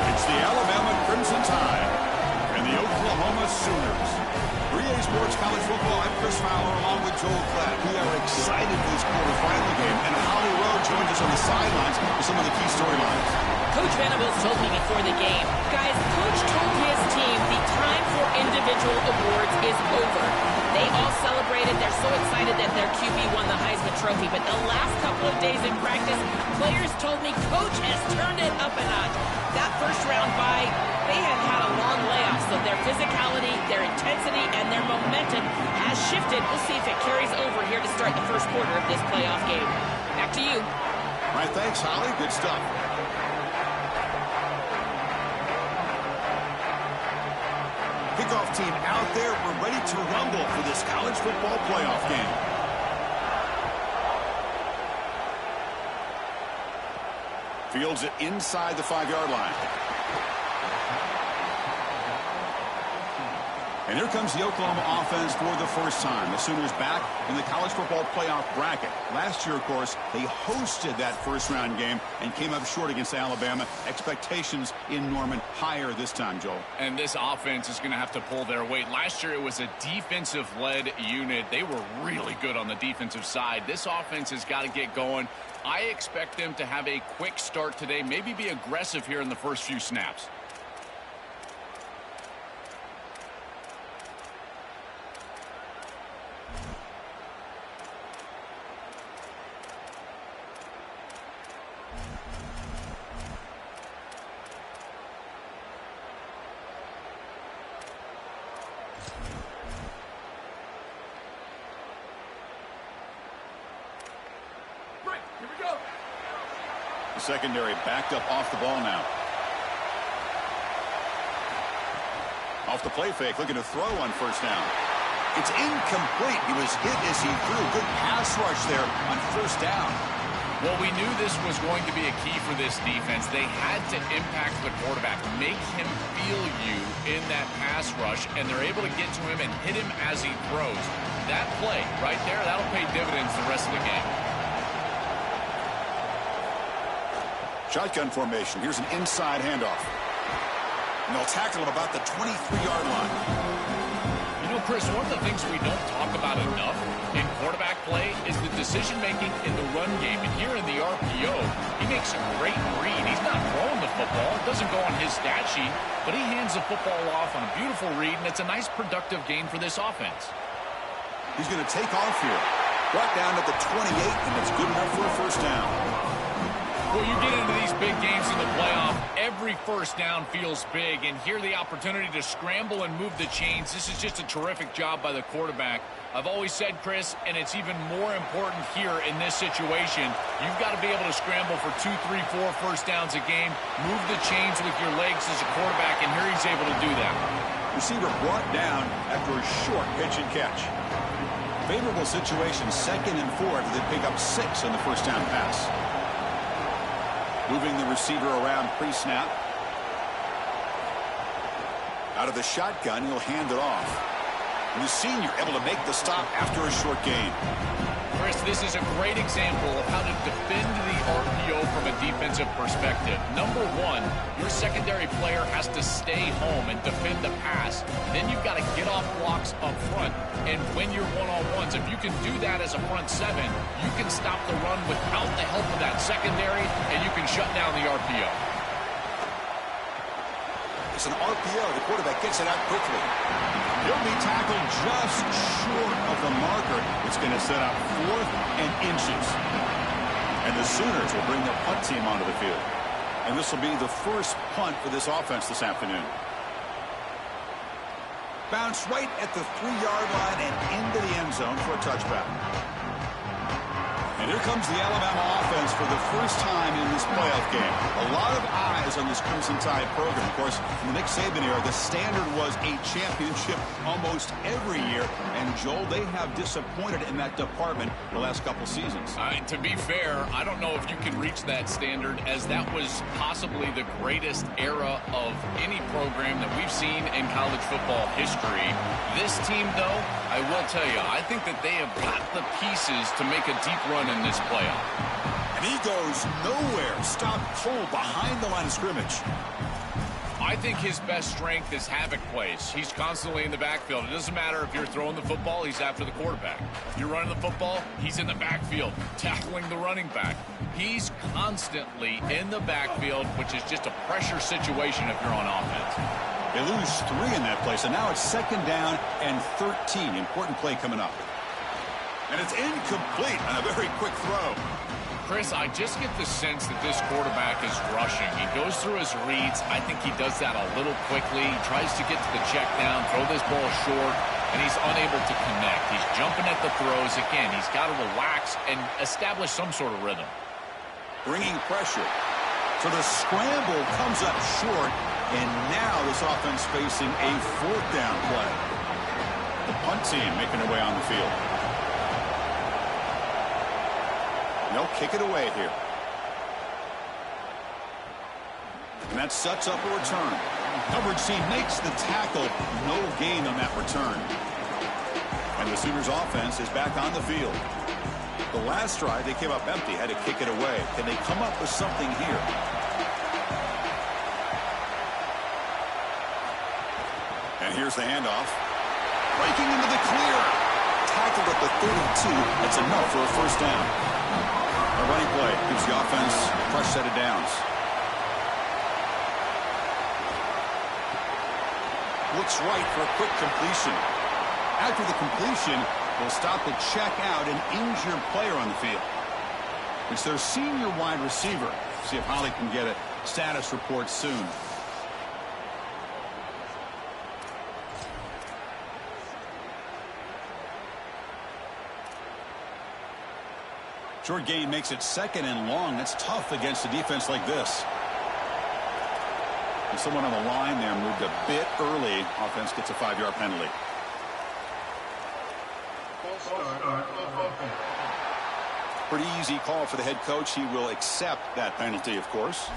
It's the Alabama Crimson Tide and the Oklahoma Sooners. 3A Sports College Football, I'm Chris Fowler along with Joel Klatt. We are excited for this quarterfinal game, and Holly Rowe joins us on the sidelines with some of the key storylines. Coach Venables told me before the game, guys, Coach told his team the time for individual awards is over. They all celebrated. They're so excited that their QB won the Heisman Trophy. But the last couple of days in practice, players told me Coach has turned it up a notch. That first round bye, they have had a long layoff. So their physicality, their intensity, and their momentum has shifted. We'll see if it carries over here to start the first quarter of this playoff game. Back to you. All right, thanks, Holly. Good stuff. Kickoff team out there. We're ready to rumble for this college football playoff game. Fields it inside the 5-yard line. And here comes the Oklahoma offense for the first time. The Sooners back in the college football playoff bracket. Last year, of course, they hosted that first-round game and came up short against Alabama. Expectations in Norman higher this time, Joel. And this offense is going to have to pull their weight. Last year, it was a defensive-led unit. They were really good on the defensive side. This offense has got to get going. I expect them to have a quick start today, maybe be aggressive here in the first few snaps. Secondary backed up off the ball now. Off the play fake, looking to throw on first down. It's incomplete. He was hit as he threw. Good pass rush there on first down. Well, we knew this was going to be a key for this defense. They had to impact the quarterback, make him feel you in that pass rush, and they're able to get to him and hit him as he throws. That play right there, that'll pay dividends the rest of the game. Shotgun formation. Here's an inside handoff. And they'll tackle him about the 23-yard line. You know, Chris, one of the things we don't talk about enough in quarterback play is the decision-making in the run game. And here in the RPO, he makes a great read. He's not throwing the football. It doesn't go on his stat sheet, but he hands the football off on a beautiful read, and it's a nice productive game for this offense. He's going to take off here. Brought down at the 28, and it's good enough for a first down. Well, you get into these big games in the playoff, every first down feels big, and here the opportunity to scramble and move the chains. This is just a terrific job by the quarterback. I've always said, Chris, and it's even more important here in this situation, you've got to be able to scramble for 2, 3, 4 first downs a game, move the chains with your legs as a quarterback, and here he's able to do that. Receiver brought down after a short pitch and catch. Favorable situation, 2nd and 4 after they pick up 6 on the first down pass. Moving the receiver around pre-snap. Out of the shotgun, he'll hand it off. And the senior able to make the stop after a short gain. Chris, this is a great example of how to defend the RPO from a defensive perspective. Number one, your secondary player has to stay home and defend the pass. Then you've got to get off blocks up front and win your one-on-ones. If you can do that as a front seven, you can stop the run without the help of that secondary, and you can shut down the RPO. It's an RPO. The quarterback gets it out quickly. He'll be tackled just short of the marker. It's going to set up 4th and inches. And the Sooners will bring their punt team onto the field. And this will be the first punt for this offense this afternoon. Bounce right at the 3-yard line and into the end zone for a touchback. And here comes the Alabama offense for the first time in this playoff game. A lot of eyes on this Crimson Tide program. Of course, in the Nick Saban era, the standard was a championship almost every year. And, Joel, they have disappointed in that department the last couple seasons. To be fair, I don't know if you can reach that standard, as that was possibly the greatest era of any program that we've seen in college football history. This team, though, I will tell you, I think that they have got the pieces to make a deep run in this playoff. And he goes nowhere. Stopped cold behind the line of scrimmage. I think his best strength is havoc plays. He's constantly in the backfield. It doesn't matter if you're throwing the football, he's after the quarterback. If you're running the football, he's in the backfield, tackling the running back. He's constantly in the backfield, which is just a pressure situation if you're on offense. They lose 3 in that play, so now it's 2nd down and 13. Important play coming up. And it's incomplete on a very quick throw. Chris, I just get the sense that this quarterback is rushing. He goes through his reads. I think he does that a little quickly. He tries to get to the check down, throw this ball short, and he's unable to connect. He's jumping at the throws. Again, he's got to relax and establish some sort of rhythm. Bringing pressure. So the scramble comes up short, and now this offense facing a 4th down play. The punt team making their way on the field. They'll kick it away here. And that sets up a return. Coverage team makes the tackle. No gain on that return. And the Sooners offense is back on the field. The last drive, they came up empty, had to kick it away. Can they come up with something here? And here's the handoff. Breaking into the clear. Tackled at the 32. That's enough for a first down. A running play gives the offense a fresh set of downs. Looks right for a quick completion. After the completion, they'll stop the check out an injured player on the field. It's their senior wide receiver. See if Holly can get a status report soon. Short gain makes it 2nd and long. That's tough against a defense like this. And someone on the line there moved a bit early. Offense gets a 5-yard penalty. Pretty easy call for the head coach. He will accept that penalty, of course.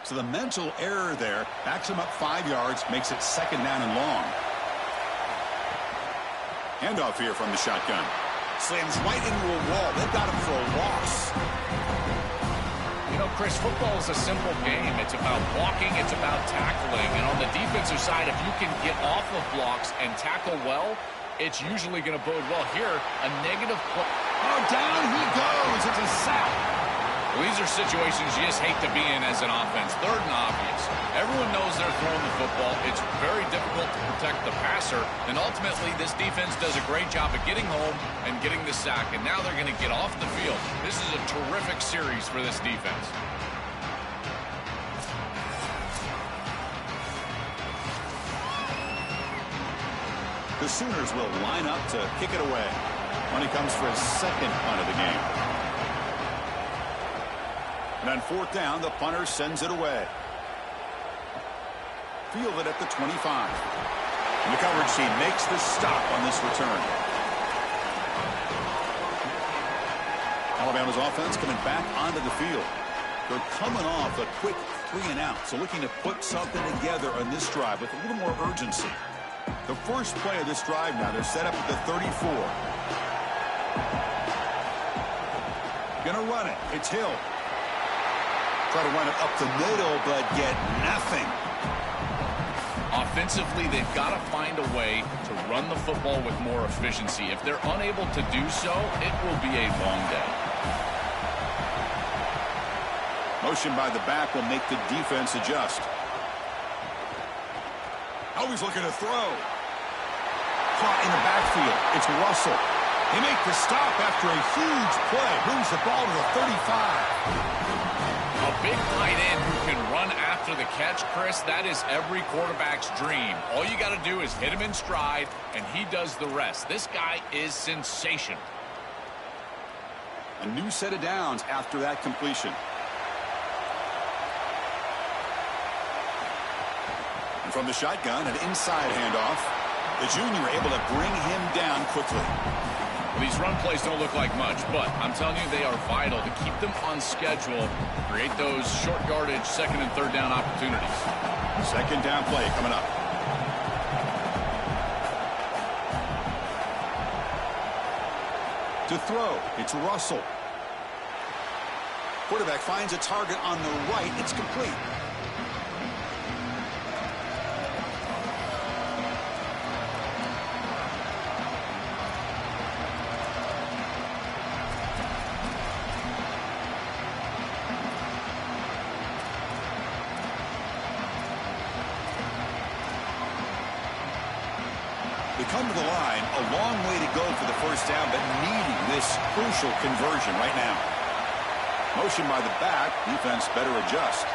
So the mental error there backs him up 5 yards, makes it second down and long. Handoff here from the shotgun. Slams right into a wall. They've got him for a loss. You know, Chris, football is a simple game. It's about blocking. It's about tackling. And on the defensive side, if you can get off of blocks and tackle well, it's usually going to bode well. Here, a negative play. Oh, down he goes. It's a sack. Well, these are situations you just hate to be in as an offense. Third and obvious. Everyone knows they're throwing the football. It's very difficult to protect the passer. And ultimately, this defense does a great job of getting home and getting the sack. And now they're going to get off the field. This is a terrific series for this defense. The Sooners will line up to kick it away when it comes for his second punt of the game. And on fourth down, the punter sends it away. Fielded at the 25. And the coverage team makes the stop on this return. Alabama's offense coming back onto the field. They're coming off a quick 3-and-out, so looking to put something together on this drive with a little more urgency. The first play of this drive now, they're set up at the 34. Gonna run it. It's Hill. Try to run it up the middle, but get nothing. Offensively, they've got to find a way to run the football with more efficiency. If they're unable to do so, it will be a long day. Motion by the back will make the defense adjust. Always looking to throw. Caught in the backfield. It's Russell. They make the stop after a huge play. Moves the ball to the 35. A big tight end who can run after the catch, Chris, that is every quarterback's dream. All you got to do is hit him in stride, and he does the rest. This guy is sensational. A new set of downs after that completion. And from the shotgun, an inside handoff. The junior able to bring him down quickly. These run plays don't look like much, but I'm telling you, they are vital to keep them on schedule, create those short yardage second and third down opportunities. Second down play coming up. To throw, it's Russell. Quarterback finds a target on the right. It's complete. They come to the line, a long way to go for the first down, but needing this crucial conversion right now. Motion by the back, defense better adjust.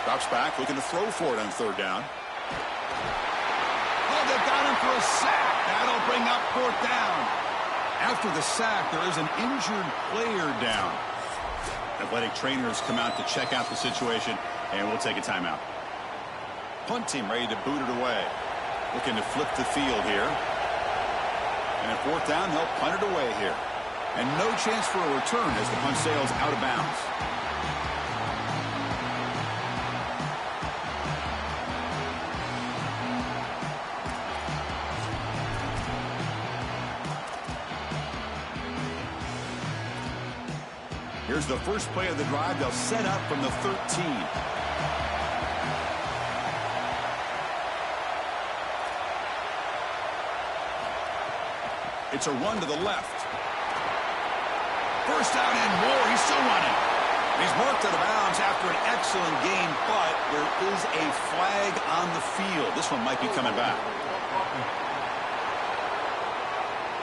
Drops back, looking to throw for it on third down. Oh, they've got him for a sack. That'll bring up fourth down. After the sack, there is an injured player down. Athletic trainers come out to check out the situation, and we'll take a timeout. Punt team ready to boot it away. Looking to flip the field here. And at fourth down, they'll punt it away here. And no chance for a return as the punt sails out of bounds. Here's the first play of the drive. They'll set up from the 13. It's a run to the left. First down and more. He's still running. He's marked out of bounds after an excellent game, but there is a flag on the field. This one might be coming back.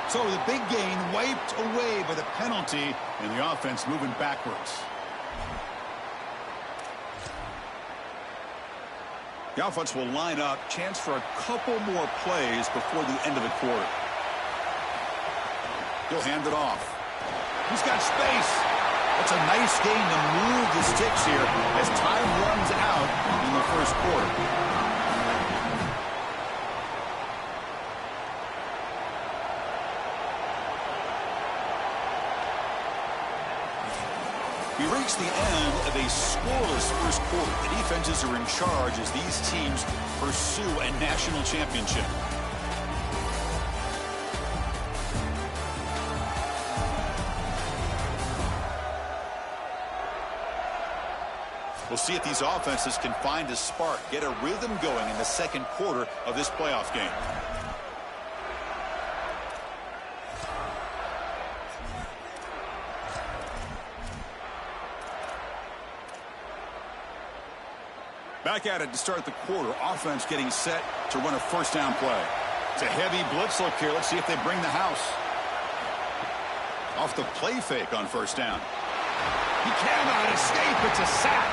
So the big gain wiped away by the penalty, and the offense moving backwards. The offense will line up. Chance for a couple more plays before the end of the quarter. He'll hand it off. He's got space. That's a nice game to move the sticks here as time runs out in the first quarter. We reach the end of a scoreless first quarter. The defenses are in charge as these teams pursue a national championship. We'll see if these offenses can find a spark, get a rhythm going in the second quarter of this playoff game. Back at it to start the quarter. Offense getting set to run a first down play. It's a heavy blitz look here. Let's see if they bring the house. Off the play fake on first down. He cannot escape. It's a sack.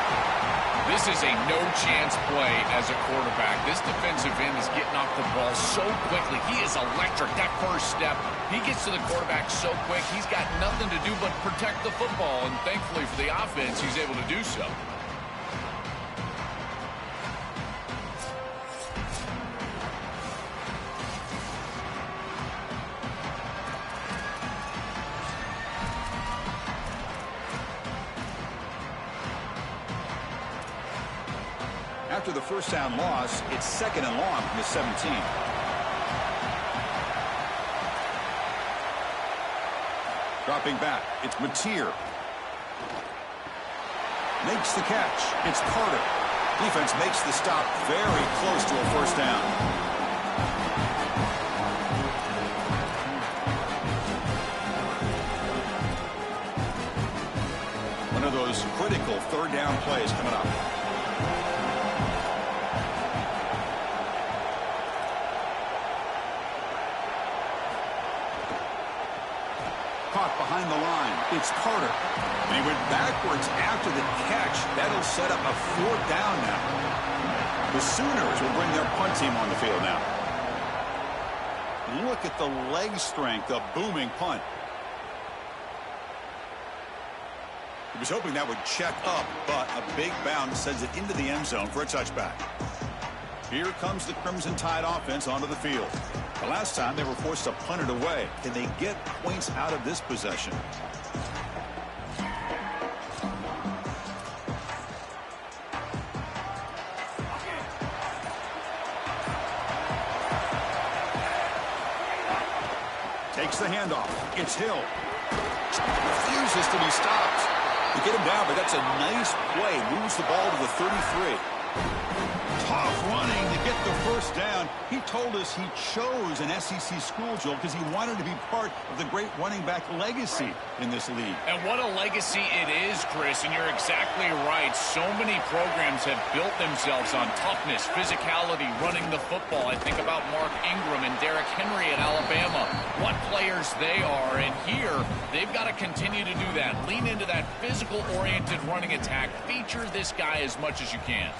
This is a no-chance play as a quarterback. This defensive end is getting off the ball so quickly. He is electric. That first step, he gets to the quarterback so quick. He's got nothing to do but protect the football, and thankfully for the offense, he's able to do so. After the first down loss, it's second and long from the 17. Dropping back, it's Mateer. Makes the catch. It's Carter. Defense makes the stop very close to a first down. One of those critical third down plays coming up. Caught behind the line. It's Carter. And he went backwards after the catch. That'll set up a fourth down now. The Sooners will bring their punt team on the field now. Look at the leg strength, a booming punt. He was hoping that would check up, but a big bounce sends it into the end zone for a touchback. Here comes the Crimson Tide offense onto the field. The last time they were forced to punt it away. Can they get points out of this possession? Takes the handoff. It's Hill. Refuses to be stopped. To get him down, but that's a nice play. Moves the ball to the 33. Tough running to get the first down. He told us he chose an SEC school, Joel, because he wanted to be part of the great running back legacy in this league. And what a legacy it is, Chris, and you're exactly right. So many programs have built themselves on toughness, physicality, running the football. I think about Mark Ingram and Derrick Henry at Alabama. What players they are, and here they've got to continue to do that. Lean into that physical-oriented running attack. Feature this guy as much as you can.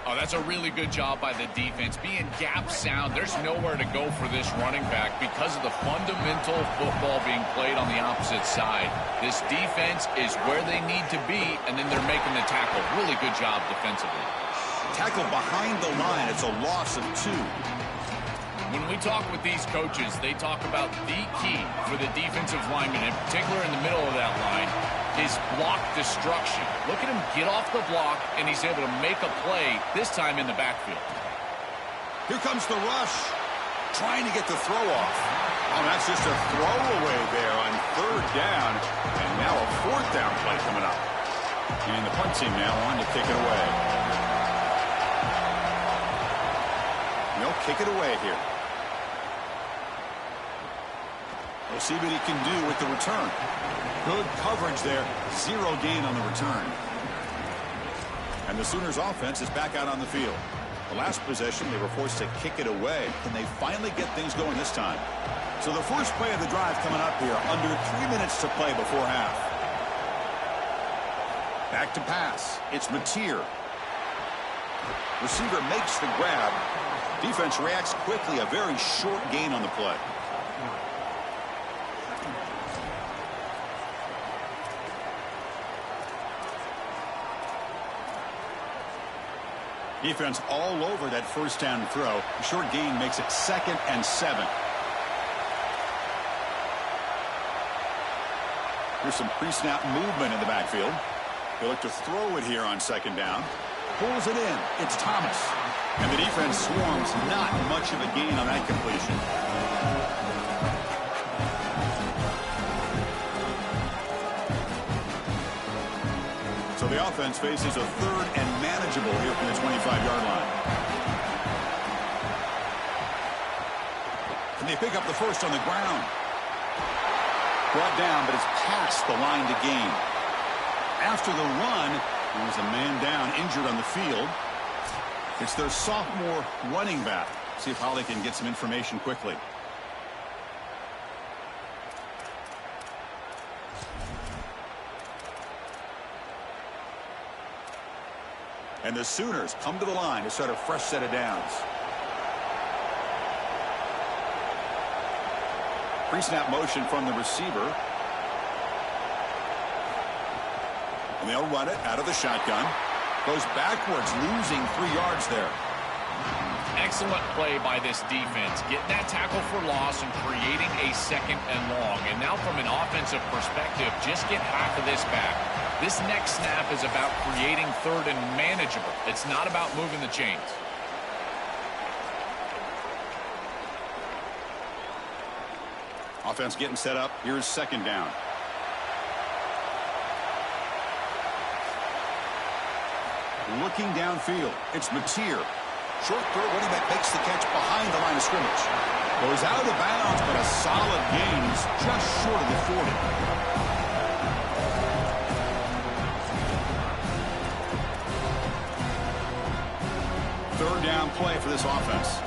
Oh, that's a really good job by the defense. Being gap sound, there's nowhere to go for this running back because of the fundamental football being played on the opposite side. This defense is where they need to be, and then they're making the tackle. Really good job defensively. Tackle behind the line. It's a loss of 2. When we talk with these coaches, they talk about the key for the defensive lineman, in particular in the middle of that line, is block destruction. Look at him get off the block, and he's able to make a play, this time in the backfield. Here comes the rush. Trying to get the throw off. Oh, that's just a throwaway there on third down. And now a fourth down play coming up. And the punt team now on to kick it away. They'll kick it away here. We'll see what he can do with the return. Good coverage there. 0 gain on the return. And the Sooners offense is back out on the field. The last possession, they were forced to kick it away. Can they finally get things going this time? So the first play of the drive coming up here. Under 3 minutes to play before half. Back to pass. It's Mateer. Receiver makes the grab. Defense reacts quickly. A very short gain on the play. Defense all over that first down throw. A short gain makes it 2nd and 7. Here's some pre-snap movement in the backfield. They look to throw it here on second down. Pulls it in. It's Thomas. And the defense swarms. Not much of a gain on that completion. So the offense faces a third and manageable here from the 25-yard line. And they pick up the first on the ground. Brought down, but it's past the line to gain. After the run, there was a man down, injured on the field. It's their sophomore running back. See if Holly can get some information quickly. And the Sooners come to the line to start a fresh set of downs. Pre-snap motion from the receiver. And they'll run it out of the shotgun. Goes backwards, losing 3 yards there. Excellent play by this defense. Getting that tackle for loss and creating a second and long. And now from an offensive perspective, just get half of this back. This next snap is about creating third and manageable. It's not about moving the chains. Offense getting set up. Here's second down. Looking downfield. It's Mateer. Short throw, running back makes the catch behind the line of scrimmage. Goes out of bounds, but a solid gain. He's just short of the 40. Third down play for this offense.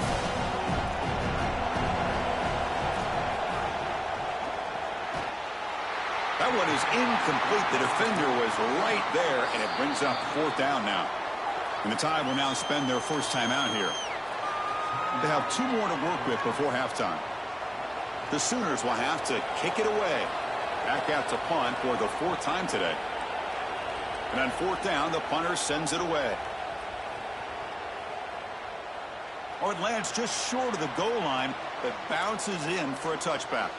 That one is incomplete. The defender was right there, and it brings up fourth down now. And the Tide will now spend their first time out here. They have 2 more to work with before halftime. The Sooners will have to kick it away. Back out to punt for the 4th time today. And on fourth down, the punter sends it away. Oh, it lands just short of the goal line, but bounces in for a touchback.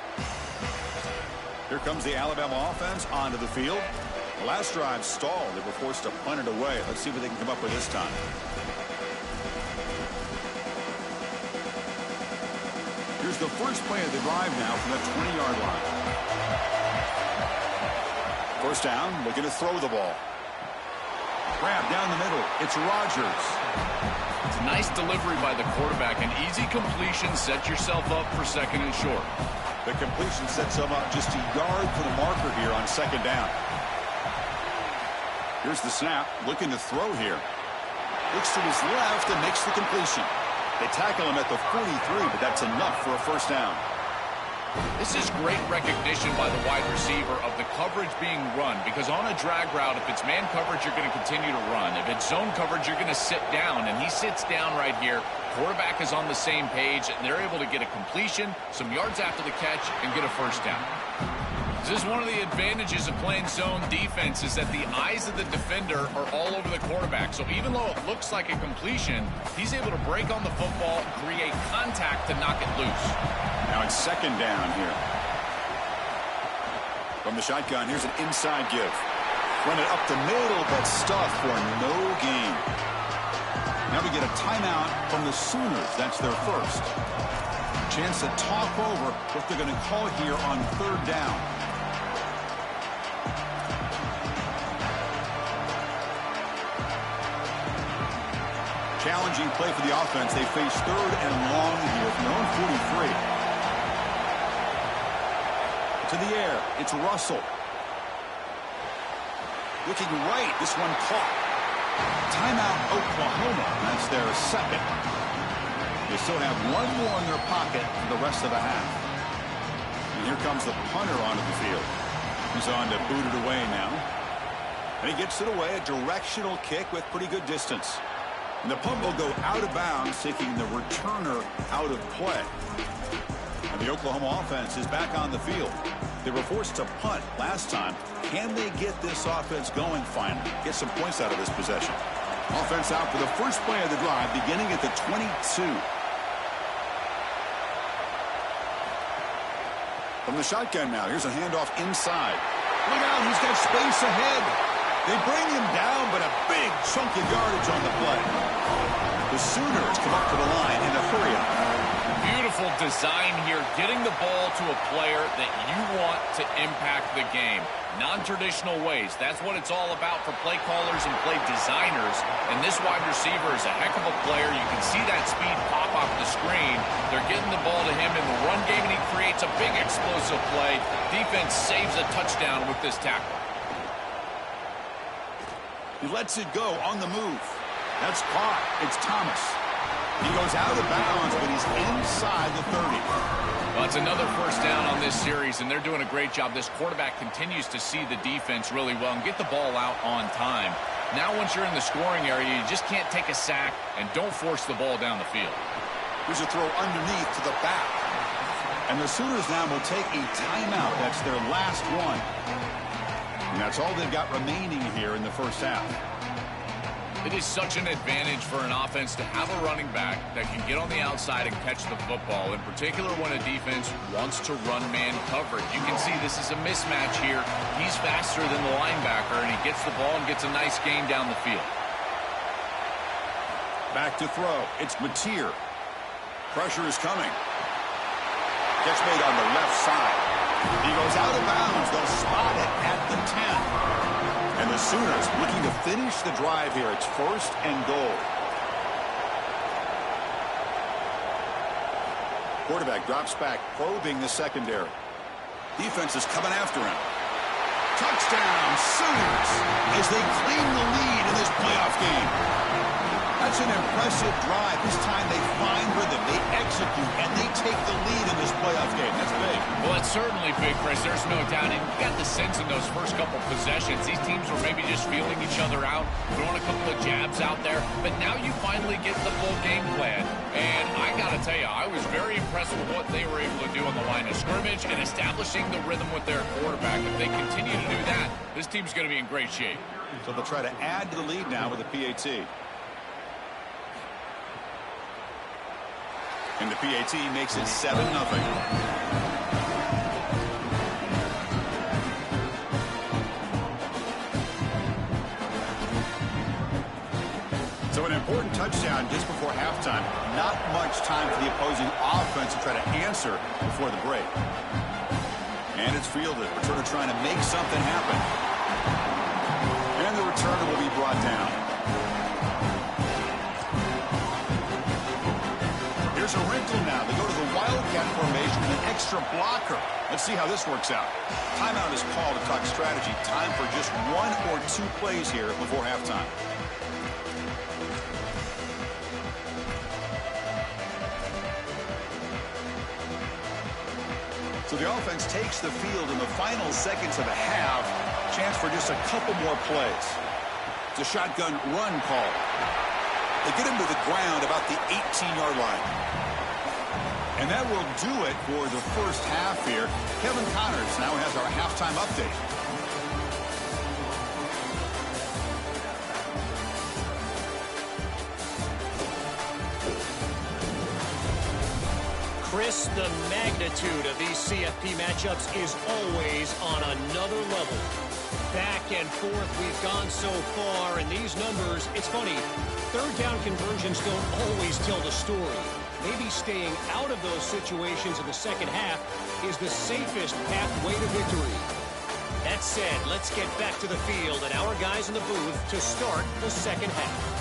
Here comes the Alabama offense onto the field. The last drive stalled. They were forced to punt it away. Let's see what they can come up with this time. Here's the first play of the drive now from the 20-yard line. First down, looking to throw the ball. Grab down the middle. It's Rodgers. It's a nice delivery by the quarterback. An easy completion. Set yourself up for second and short. The completion sets them up just a yard for the marker here on second down. Here's the snap, looking to throw here. Looks to his left and makes the completion. They tackle him at the 43, but that's enough for a first down. This is great recognition by the wide receiver of the coverage being run, because on a drag route, if it's man coverage, you're going to continue to run. If it's zone coverage, you're going to sit down, and he sits down right here. Quarterback is on the same page, and they're able to get a completion, some yards after the catch, and get a first down. This is one of the advantages of playing zone defense, is that the eyes of the defender are all over the quarterback. So even though it looks like a completion, he's able to break on the football, create contact to knock it loose. Now it's second down here. From the shotgun, here's an inside give. Run it up the middle, but stuffed for no gain. Now we get a timeout from the Sooners. That's their first. Chance to talk over what they're going to call here on third down. Challenging play for the offense. They face third and long here from their own 43. To the air, it's Russell. Looking right, this one caught. Timeout, Oklahoma. That's their second. They still have one more in their pocket for the rest of the half. And here comes the punter onto the field. He's on to boot it away now. And he gets it away, a directional kick with pretty good distance. And the punt will go out of bounds, taking the returner out of play. And the Oklahoma offense is back on the field. They were forced to punt last time. Can they get this offense going finally? Get some points out of this possession. Offense out for the first play of the drive, beginning at the 22. From the shotgun now, here's a handoff inside. Look out, he's got space ahead. They bring him down, but a big chunk of yardage on the play. The Sooners come up to the line in a hurry-up. Beautiful design here, getting the ball to a player that you want to impact the game. Non-traditional ways. That's what it's all about for play callers and play designers. And this wide receiver is a heck of a player. You can see that speed pop off the screen. They're getting the ball to him in the run game, and he creates a big explosive play. Defense saves a touchdown with this tackle. He lets it go on the move. That's caught. It's Thomas. He goes out of bounds, but he's inside the 30. Well, it's another first down on this series, and they're doing a great job. This quarterback continues to see the defense really well and get the ball out on time. Now, once you're in the scoring area, you just can't take a sack and don't force the ball down the field. Here's a throw underneath to the back. And the Sooners now will take a timeout. That's their last one. And that's all they've got remaining here in the first half. It is such an advantage for an offense to have a running back that can get on the outside and catch the football, in particular when a defense wants to run man coverage. You can see this is a mismatch here. He's faster than the linebacker, and he gets the ball and gets a nice gain down the field. Back to throw. It's Mateer. Pressure is coming. Gets made on the left side. He goes out of bounds. They'll spot it at the 10. And the Sooners looking to finish the drive here. It's 1st and goal. Quarterback drops back, probing the secondary. Defense is coming after him. Touchdown, Sooners, as they claim the lead in this playoff game. That's an impressive drive. This time they find rhythm, they execute, and they take the lead in this playoff game. That's big. Well, it's certainly big, Chris. There's no doubt. And you got the sense in those first couple possessions, these teams were maybe just feeling each other out, throwing a couple of jabs out there. But now you finally get the full game plan. And I got to tell you, I was very impressed with what they were able to do on the line of scrimmage and establishing the rhythm with their quarterback. If they continue to do that, this team's going to be in great shape. So they'll try to add to the lead now with a PAT. And the PAT makes it 7-0. So an important touchdown just before halftime. Not much time for the opposing offense to try to answer before the break. And it's fielded. Returner trying to make something happen. And the returner will be brought down. Here's a wrinkle now. They go to the Wildcat formation with an extra blocker. Let's see how this works out. Timeout is called to talk strategy. Time for just 1 or 2 plays here before halftime. So the offense takes the field in the final seconds of the half. Chance for just a couple more plays. It's a shotgun run call. They get him to the ground about the 18-yard line. And that will do it for the first half here. Kevin Connors now has our halftime update. Chris, the magnitude of these CFP matchups is always on another level. Back and forth we've gone so far, and these numbers, it's funny, third down conversions don't always tell the story. Maybe staying out of those situations in the second half is the safest pathway to victory. That said, let's get back to the field and our guys in the booth to start the second half.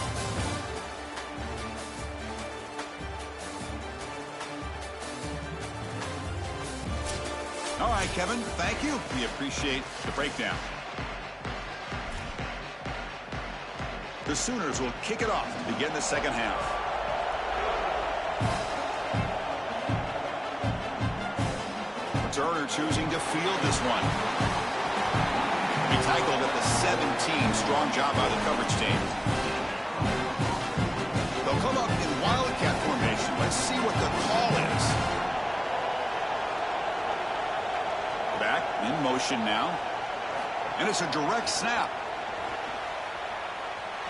All right, Kevin, thank you. We appreciate the breakdown. The Sooners will kick it off to begin the second half. Turner choosing to field this one. He tackled at the 17. Strong job by the coverage team. They'll come up in Wildcat formation. Let's see what the call is. Back in motion now. And it's a direct snap.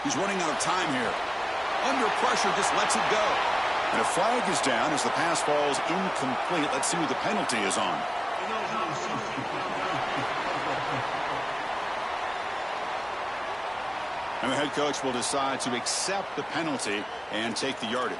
He's running out of time here. Under pressure, just lets it go. And a flag is down as the pass falls incomplete. Let's see who the penalty is on. And the head coach will decide to accept the penalty and take the yardage.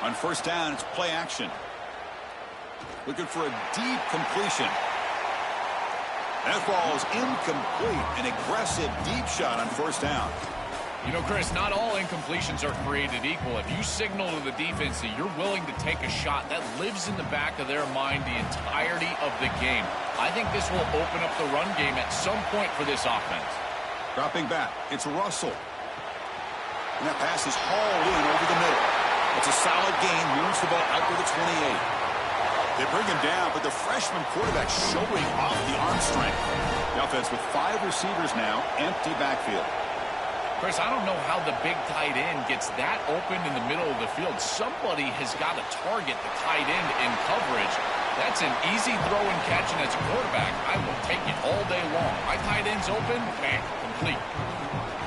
On first down, it's play action. Looking for a deep completion. That ball is incomplete. An aggressive deep shot on first down. You know, Chris, not all incompletions are created equal. If you signal to the defense that you're willing to take a shot, that lives in the back of their mind the entirety of the game. I think this will open up the run game at some point for this offense. Dropping back, it's Russell. And that pass is hauled in over the middle. It's a solid gain, moves the ball out to the 28. They bring him down, but the freshman quarterback showing off the arm strength. The offense with 5 receivers now, empty backfield. Chris, I don't know how the big tight end gets that open in the middle of the field. Somebody has got to target the tight end in coverage. That's an easy throw and catch, and as a quarterback, I will take it all day long. My tight end's open, bang, complete.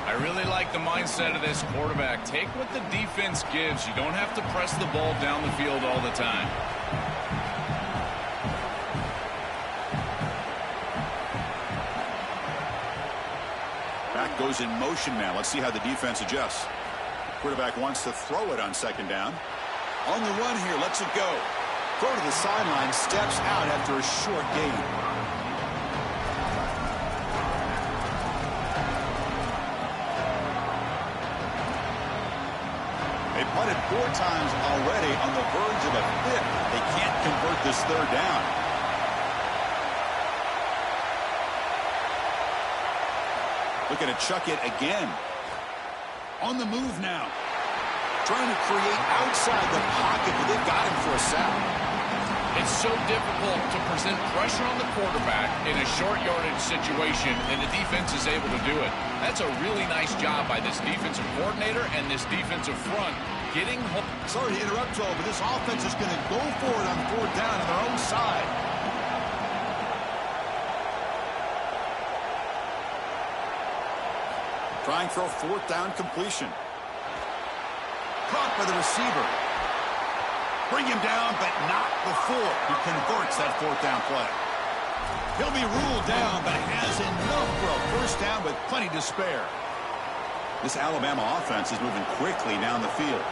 I really like the mindset of this quarterback. Take what the defense gives. You don't have to press the ball down the field all the time. Back goes in motion now. Let's see how the defense adjusts. Quarterback wants to throw it on second down. On the run here, lets it go. Throw to the sideline, steps out after a short gain. They punted 4 times already, on the verge of a 5th. They can't convert this third down. Looking to chuck it again. On the move now. Trying to create outside the pocket, but they've got him for a sack. It's so difficult to present pressure on the quarterback in a short yardage situation, and the defense is able to do it. That's a really nice job by this defensive coordinator and this defensive front getting home. Sorry to interrupt, Joel, but this offense is going to go for it on 4th down on their own side. Trying for a 4th down completion. Caught by the receiver. Bring him down, but not before he converts that 4th down play. He'll be ruled down, but has enough for a first down with plenty to spare. This Alabama offense is moving quickly down the field.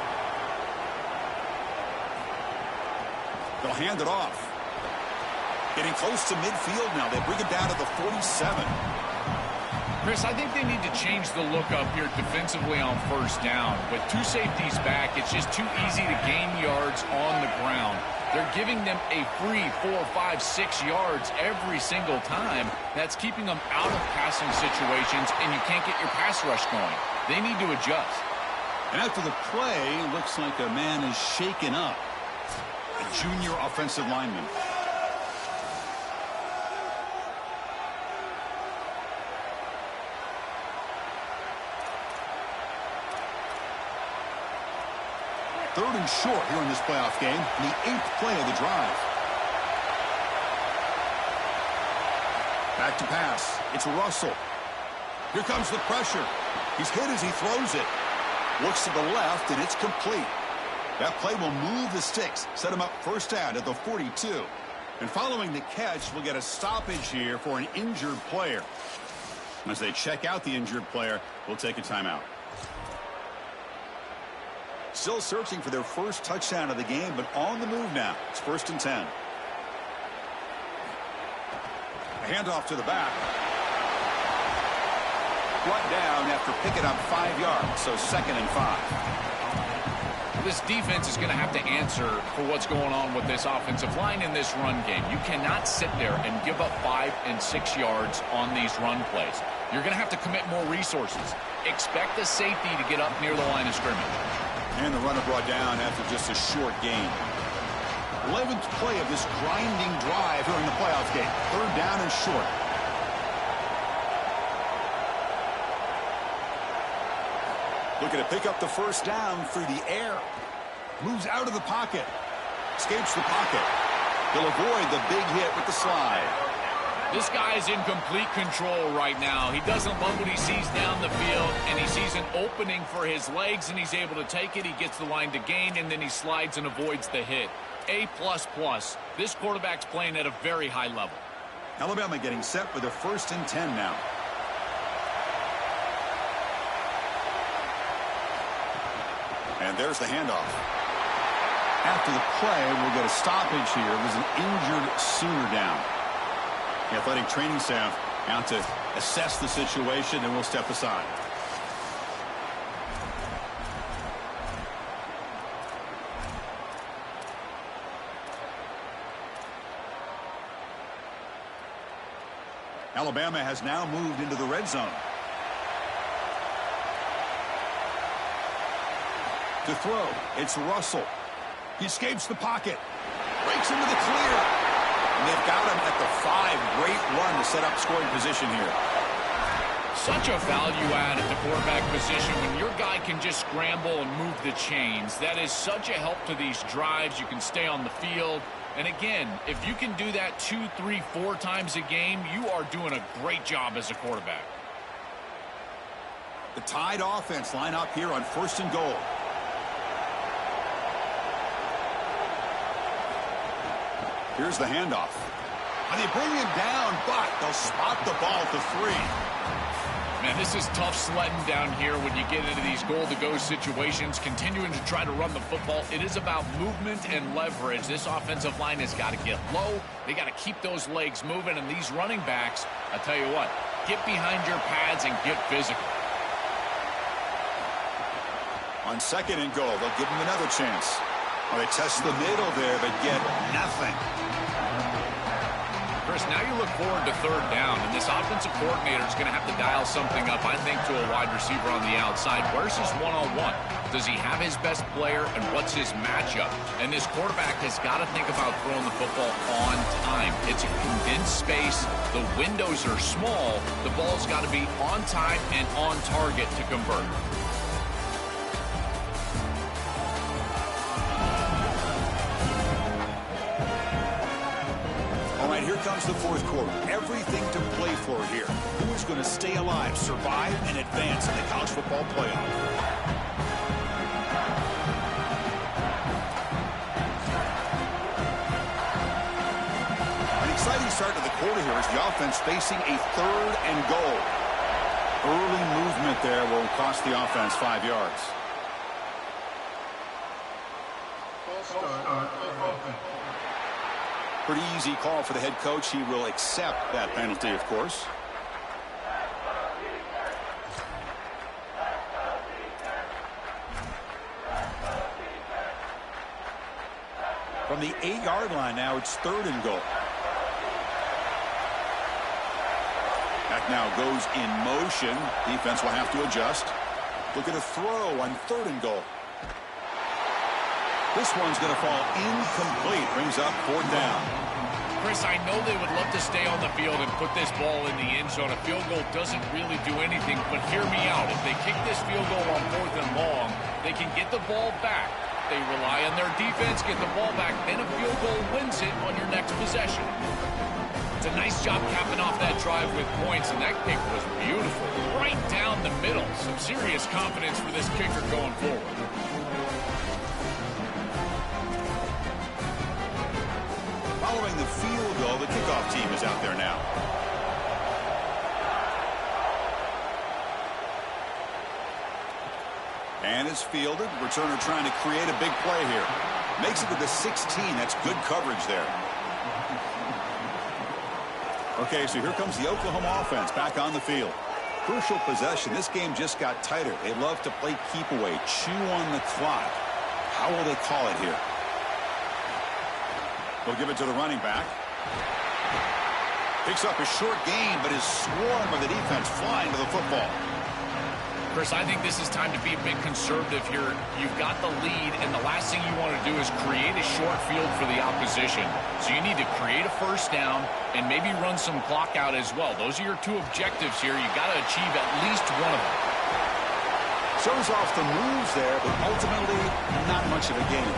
They'll hand it off. Getting close to midfield now. They bring it down to the 47. Chris, I think they need to change the look up here defensively on first down. With 2 safeties back, it's just too easy to gain yards on the ground. They're giving them a free 4, 5, 6 yards every single time. That's keeping them out of passing situations, and you can't get your pass rush going. They need to adjust. And after the play, looks like a man is shaken up. A junior offensive lineman. Third and short here in this playoff game, the 8th play of the drive. Back to pass. It's Russell. Here comes the pressure. He's hit as he throws it. Looks to the left, and it's complete. That play will move the sticks, set him up first down at the 42. And following the catch, we'll get a stoppage here for an injured player. As they check out the injured player, we'll take a timeout. Still searching for their first touchdown of the game, but on the move now. It's 1st and 10. A handoff to the back. Brought down after picking up 5 yards, so 2nd and 5. This defense is going to have to answer for what's going on with this offensive line in this run game. You cannot sit there and give up 5 and 6 yards on these run plays. You're going to have to commit more resources. Expect the safety to get up near the line of scrimmage. And the runner brought down after just a short gain. 11th play of this grinding drive here in the playoff game. 3rd down and short. Looking to pick up the first down through the air. Moves out of the pocket. Escapes the pocket. He'll avoid the big hit with the slide. This guy is in complete control right now. He doesn't love what he sees down the field, and he sees an opening for his legs, and he's able to take it. He gets the line to gain, and then he slides and avoids the hit. A++. This quarterback's playing at a very high level. Alabama getting set for the 1st and 10 now. And there's the handoff. After the play, we'll get a stoppage here. It was an injured Sooner down. The athletic training staff out to assess the situation, and we'll step aside. Alabama has now moved into the red zone. To throw, it's Russell. He escapes the pocket. Breaks into the clear. And they've got him at the 5. Great run to set up scoring position here. Such a value add at the quarterback position when your guy can just scramble and move the chains. That is such a help to these drives. You can stay on the field. And again, if you can do that 2, 3, 4 times a game, you are doing a great job as a quarterback. The Tide offense line up here on 1st and goal. Here's the handoff. And they bring him down, but they'll spot the ball to 3. Man, this is tough sledding down here when you get into these goal-to-go situations, continuing to try to run the football. It is about movement and leverage. This offensive line has got to get low. They got to keep those legs moving, and these running backs, I tell you what, get behind your pads and get physical. On 2nd and goal, they'll give him another chance. Well, they test the middle there, but get nothing. Chris, now you look forward to 3rd down, and this offensive coordinator is going to have to dial something up, I think, to a wide receiver on the outside. Where's his one-on-one? Does he have his best player, and what's his matchup? And this quarterback has got to think about throwing the football on time. It's a condensed space. The windows are small. The ball's got to be on time and on target to convert. Here comes the 4th quarter. Everything to play for here. Who is going to stay alive, survive, and advance in the college football playoff? An exciting start to the quarter here as the offense facing a 3rd and goal. Early movement there will cost the offense 5 yards. Pretty easy call for the head coach. He will accept that penalty, of course. From the 8-yard line now, it's 3rd and goal. That now goes in motion. Defense will have to adjust. Look at a throw on 3rd and goal. This one's going to fall incomplete. Brings up 4th down. Chris, I know they would love to stay on the field and put this ball in the end zone. A field goal doesn't really do anything, but hear me out. If they kick this field goal on 4th and long, they can get the ball back. They rely on their defense, get the ball back, then a field goal wins it on your next possession. It's a nice job capping off that drive with points, and that kick was beautiful. Right down the middle. Some serious confidence for this kicker going forward. Following the field goal, the kickoff team is out there now. And it's fielded. Returner trying to create a big play here. Makes it to the 16. That's good coverage there. Okay, so here comes the Oklahoma offense back on the field. Crucial possession. This game just got tighter. They love to play keep away, chew on the clock. How will they call it here? They'll give it to the running back. Picks up a short gain, but is swarmed by the defense flying to the football. Chris, I think this is time to be a bit conservative here. You've got the lead, and the last thing you want to do is create a short field for the opposition. So you need to create a first down and maybe run some clock out as well. Those are your two objectives here. You've got to achieve at least one of them. Shows off the moves there, but ultimately not much of a gain.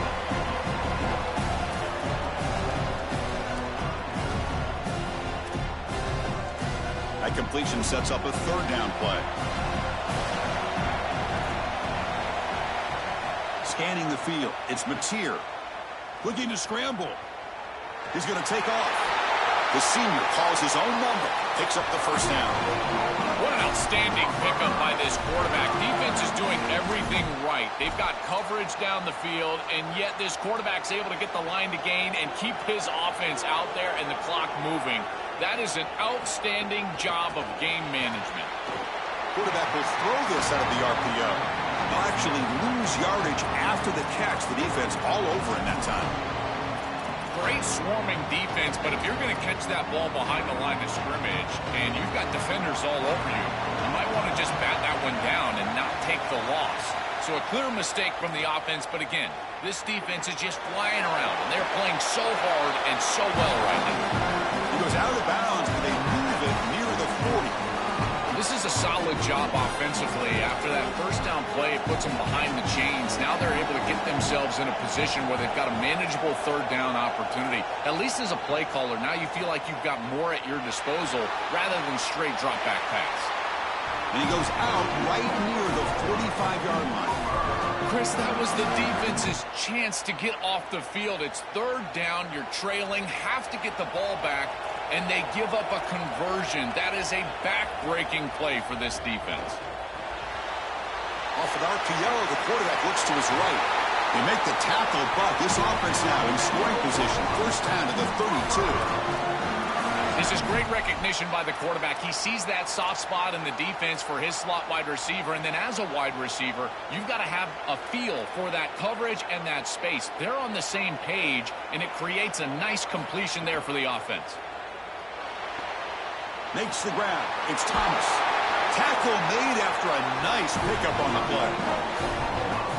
That completion sets up a third down play. Scanning the field, it's Mateer. Looking to scramble. He's going to take off. The senior calls his own number, picks up the first down. What an outstanding pickup by this quarterback. Defense is doing everything right. They've got coverage down the field, and yet this quarterback's able to get the line to gain and keep his offense out there and the clock moving. That is an outstanding job of game management. Quarterback will throw this out of the RPO. They'll actually lose yardage after the catch. The defense all over in that time. Great swarming defense, but if you're going to catch that ball behind the line of scrimmage and you've got defenders all over you, you might want to just bat that one down and not take the loss. So a clear mistake from the offense, but again, this defense is just flying around, and they're playing so hard and so well right now. He goes out of bounds, but they move it near the 40. This is a solid job offensively. After that first down play, it puts them behind the chains. Now they're able to get themselves in a position where they've got a manageable third down opportunity. At least as a play caller, now you feel like you've got more at your disposal rather than straight drop back pass. And he goes out right near the 45-yard line. Chris, that was the defense's chance to get off the field. It's third down. You're trailing. Have to get the ball back. And they give up a conversion. That is a back-breaking play for this defense. Off an RPO, the quarterback looks to his right. They make the tackle, but this offense now in scoring position. First down to the 32. This is great recognition by the quarterback. He sees that soft spot in the defense for his slot wide receiver, and then as a wide receiver, you've got to have a feel for that coverage and that space. They're on the same page, and it creates a nice completion there for the offense. Makes the ground. It's Thomas. Tackle made after a nice pickup on the play.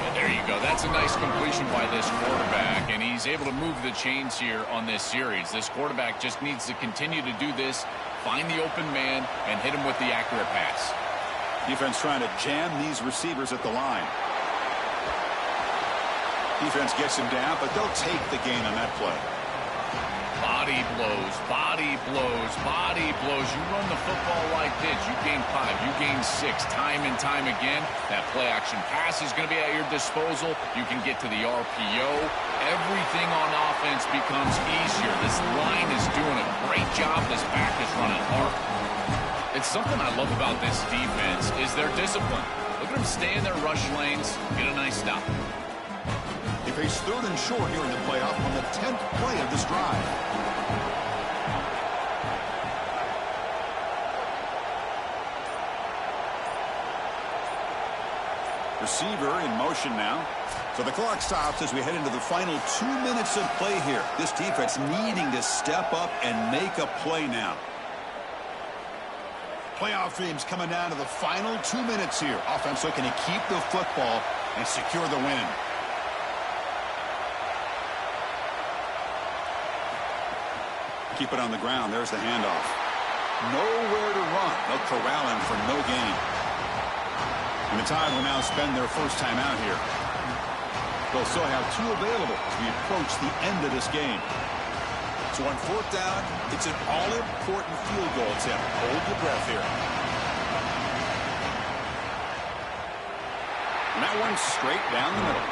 And there you go. That's a nice completion by this quarterback, and he's able to move the chains here on this series. This quarterback just needs to continue to do this, find the open man, and hit him with the accurate pass. Defense trying to jam these receivers at the line. Defense gets him down, but they'll take the gain on that play. Body blows, body blows, body blows. You run the football like this, you gain 5, you gain 6, time and time again. That play-action pass is going to be at your disposal. You can get to the RPO. Everything on offense becomes easier. This line is doing a great job. This back is running hard. It's something I love about this defense is their discipline. Look at them stay in their rush lanes, get a nice stop. They face third and short here in the playoff on the 10th play of this drive. Receiver in motion now. So the clock stops as we head into the final 2 minutes of play here. This defense needing to step up and make a play now. Playoff dreams coming down to the final 2 minutes here. Offense looking to keep the football and secure the win. Keep it on the ground. There's the handoff. Nowhere to run. They'll corral him for no gain. And the Tide will now spend their first time out here. They'll still have 2 available as we approach the end of this game. So on fourth down, it's an all-important field goal attempt. Hold your breath here. And that one's straight down the middle.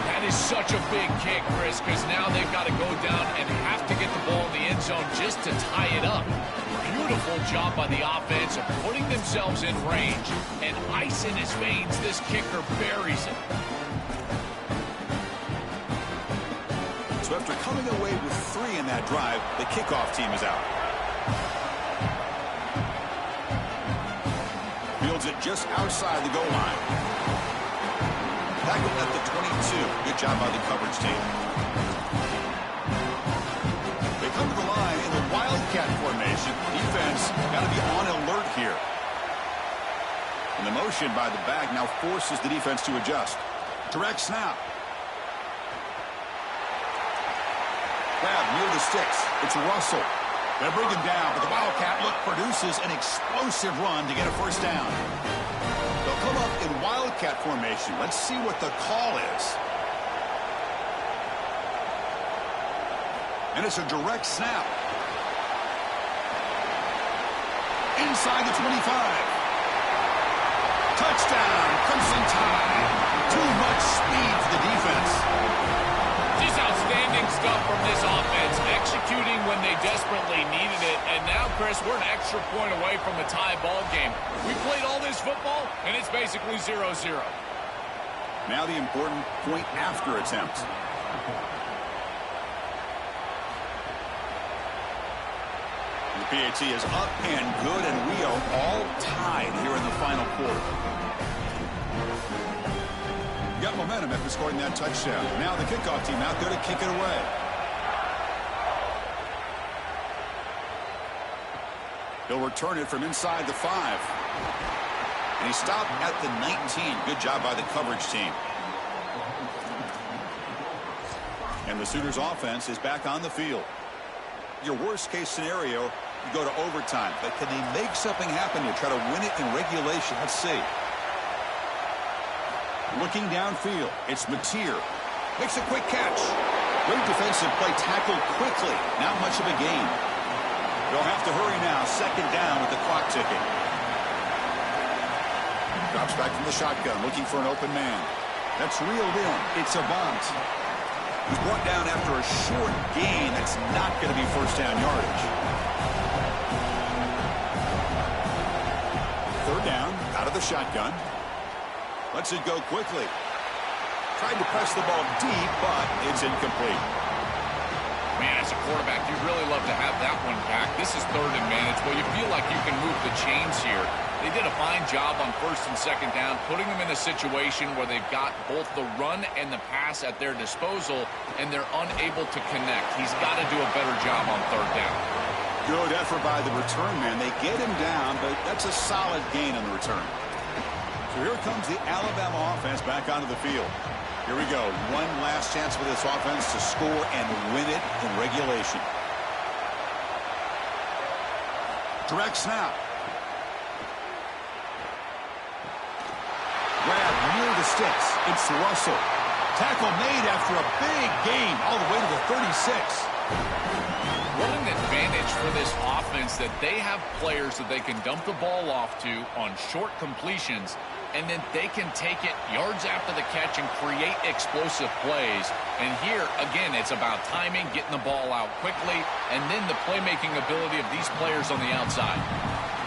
That is such a big kick, Chris, because now they've got to go down and have to get the ball in the end zone just to tie it up. Beautiful job by the offense of putting themselves in range. And ice in his veins, this kicker buries it. So after coming away with 3 in that drive, the kickoff team is out. Fields it just outside the goal line. Tackled at the 22. Good job by the coverage team. They come to the line in the Wildcat formation. Defense got to be on alert here. And the motion by the back now forces the defense to adjust. Direct snap. Grab near the sticks. It's Russell. They'll bring him down, but the Wildcat look produces an explosive run to get a first down. They'll come up in Wildcat formation. Let's see what the call is. And it's a direct snap. inside the 25. Touchdown, Crimson Tide. Too much speed for the defense. Just outstanding stuff from this offense, executing when they desperately needed it. And now, Chris, we're an extra point away from a tie ball game. We played all this football, and it's basically 0-0. Now the important point after attempt. The PAT is up and good, and we are all tied here in the final quarter. Got momentum after scoring that touchdown. Now the kickoff team out there to kick it away. He'll return it from inside the 5. And he stopped at the 19. Good job by the coverage team. And the Sooners offense is back on the field. Your worst case scenario, you go to overtime. But can they make something happen here? Try to win it in regulation. Let's see. Looking downfield, it's Mateer. Makes a quick catch. Great defensive play, tackled quickly. Not much of a gain. They'll have to hurry now. Second down with the clock ticking. Drops back from the shotgun, looking for an open man. That's reeled in. It's a bunt. He's brought down after a short gain. That's not going to be first down yardage. Third down, out of the shotgun. Lets it go quickly. Tried to press the ball deep, but it's incomplete. Man, as a quarterback, you'd really love to have that one back. This is third and manageable. You feel like you can move the chains here. They did a fine job on first and second down, putting them in a situation where they've got both the run and the pass at their disposal, and they're unable to connect. He's got to do a better job on third down. Good effort by the return man. They get him down, but that's a solid gain on the return. So here comes the Alabama offense back onto the field. Here we go. One last chance for this offense to score and win it in regulation. Direct snap. Grab near the sticks. It's Russell. Tackle made after a big gain all the way to the 36. What an advantage for this offense that they have players that they can dump the ball off to on short completions, and then they can take it yards after the catch and create explosive plays. And here, again, it's about timing, getting the ball out quickly, and then the playmaking ability of these players on the outside.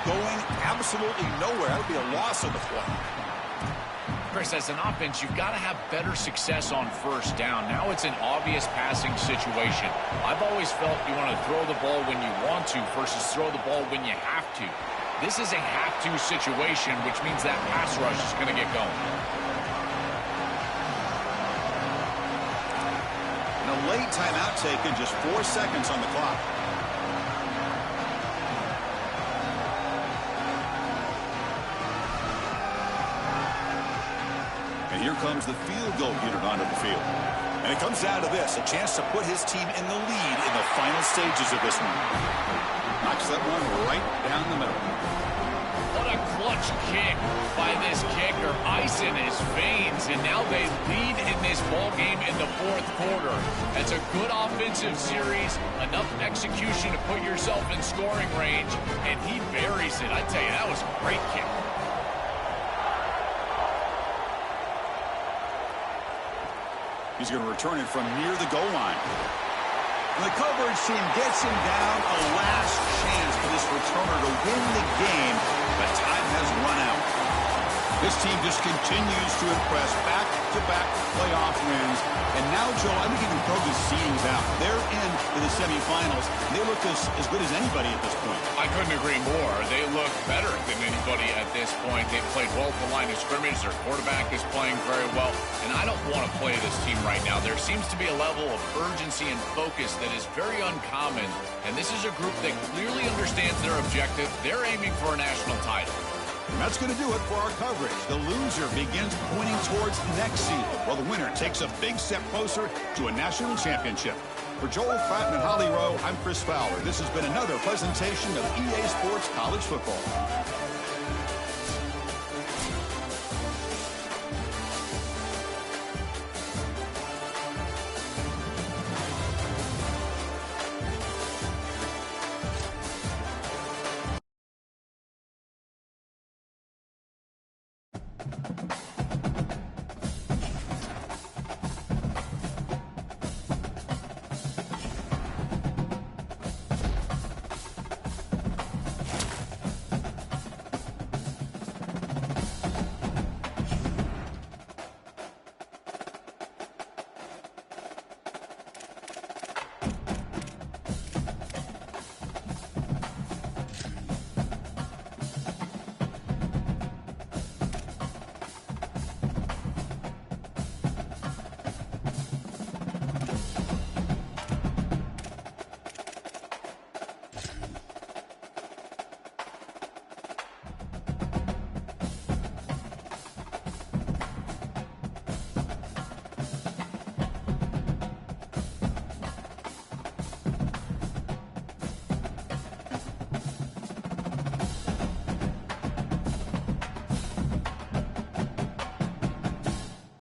Going absolutely nowhere. That would be a loss of the play. Chris, as an offense, you've got to have better success on first down. Now it's an obvious passing situation. I've always felt you want to throw the ball when you want to versus throw the ball when you have to. This is a have-to situation, which means that pass rush is going to get going. And a late timeout taken, just 4 seconds on the clock. And here comes the field goal unit onto the field. And it comes down to this, a chance to put his team in the lead in the final stages of this one. Knocks that one right down the middle. What a clutch kick by this kicker. Ice in his veins, and now they lead in this ball game in the fourth quarter. That's a good offensive series, enough execution to put yourself in scoring range, and he buries it. I tell you, that was a great kick. He's going to return it from near the goal line. And the coverage team gets him down. A last chance for this returner to win the game, but time has run out. This team just continues to impress. Back-to-back playoff wins. And now, Joe, I think you can throw the seedings out. They're into the semifinals. They look as good as anybody at this point. I couldn't agree more. They look better than anybody at this point. They've played well at the line of scrimmage. Their quarterback is playing very well. And I don't want to play this team right now. There seems to be a level of urgency and focus that is very uncommon. And this is a group that clearly understands their objective. They're aiming for a national title. And that's going to do it for our coverage. The loser begins pointing towards next season, while the winner takes a big step closer to a national championship. For Joel Pratt and Holly Rowe, I'm Chris Fowler. This has been another presentation of EA Sports College Football.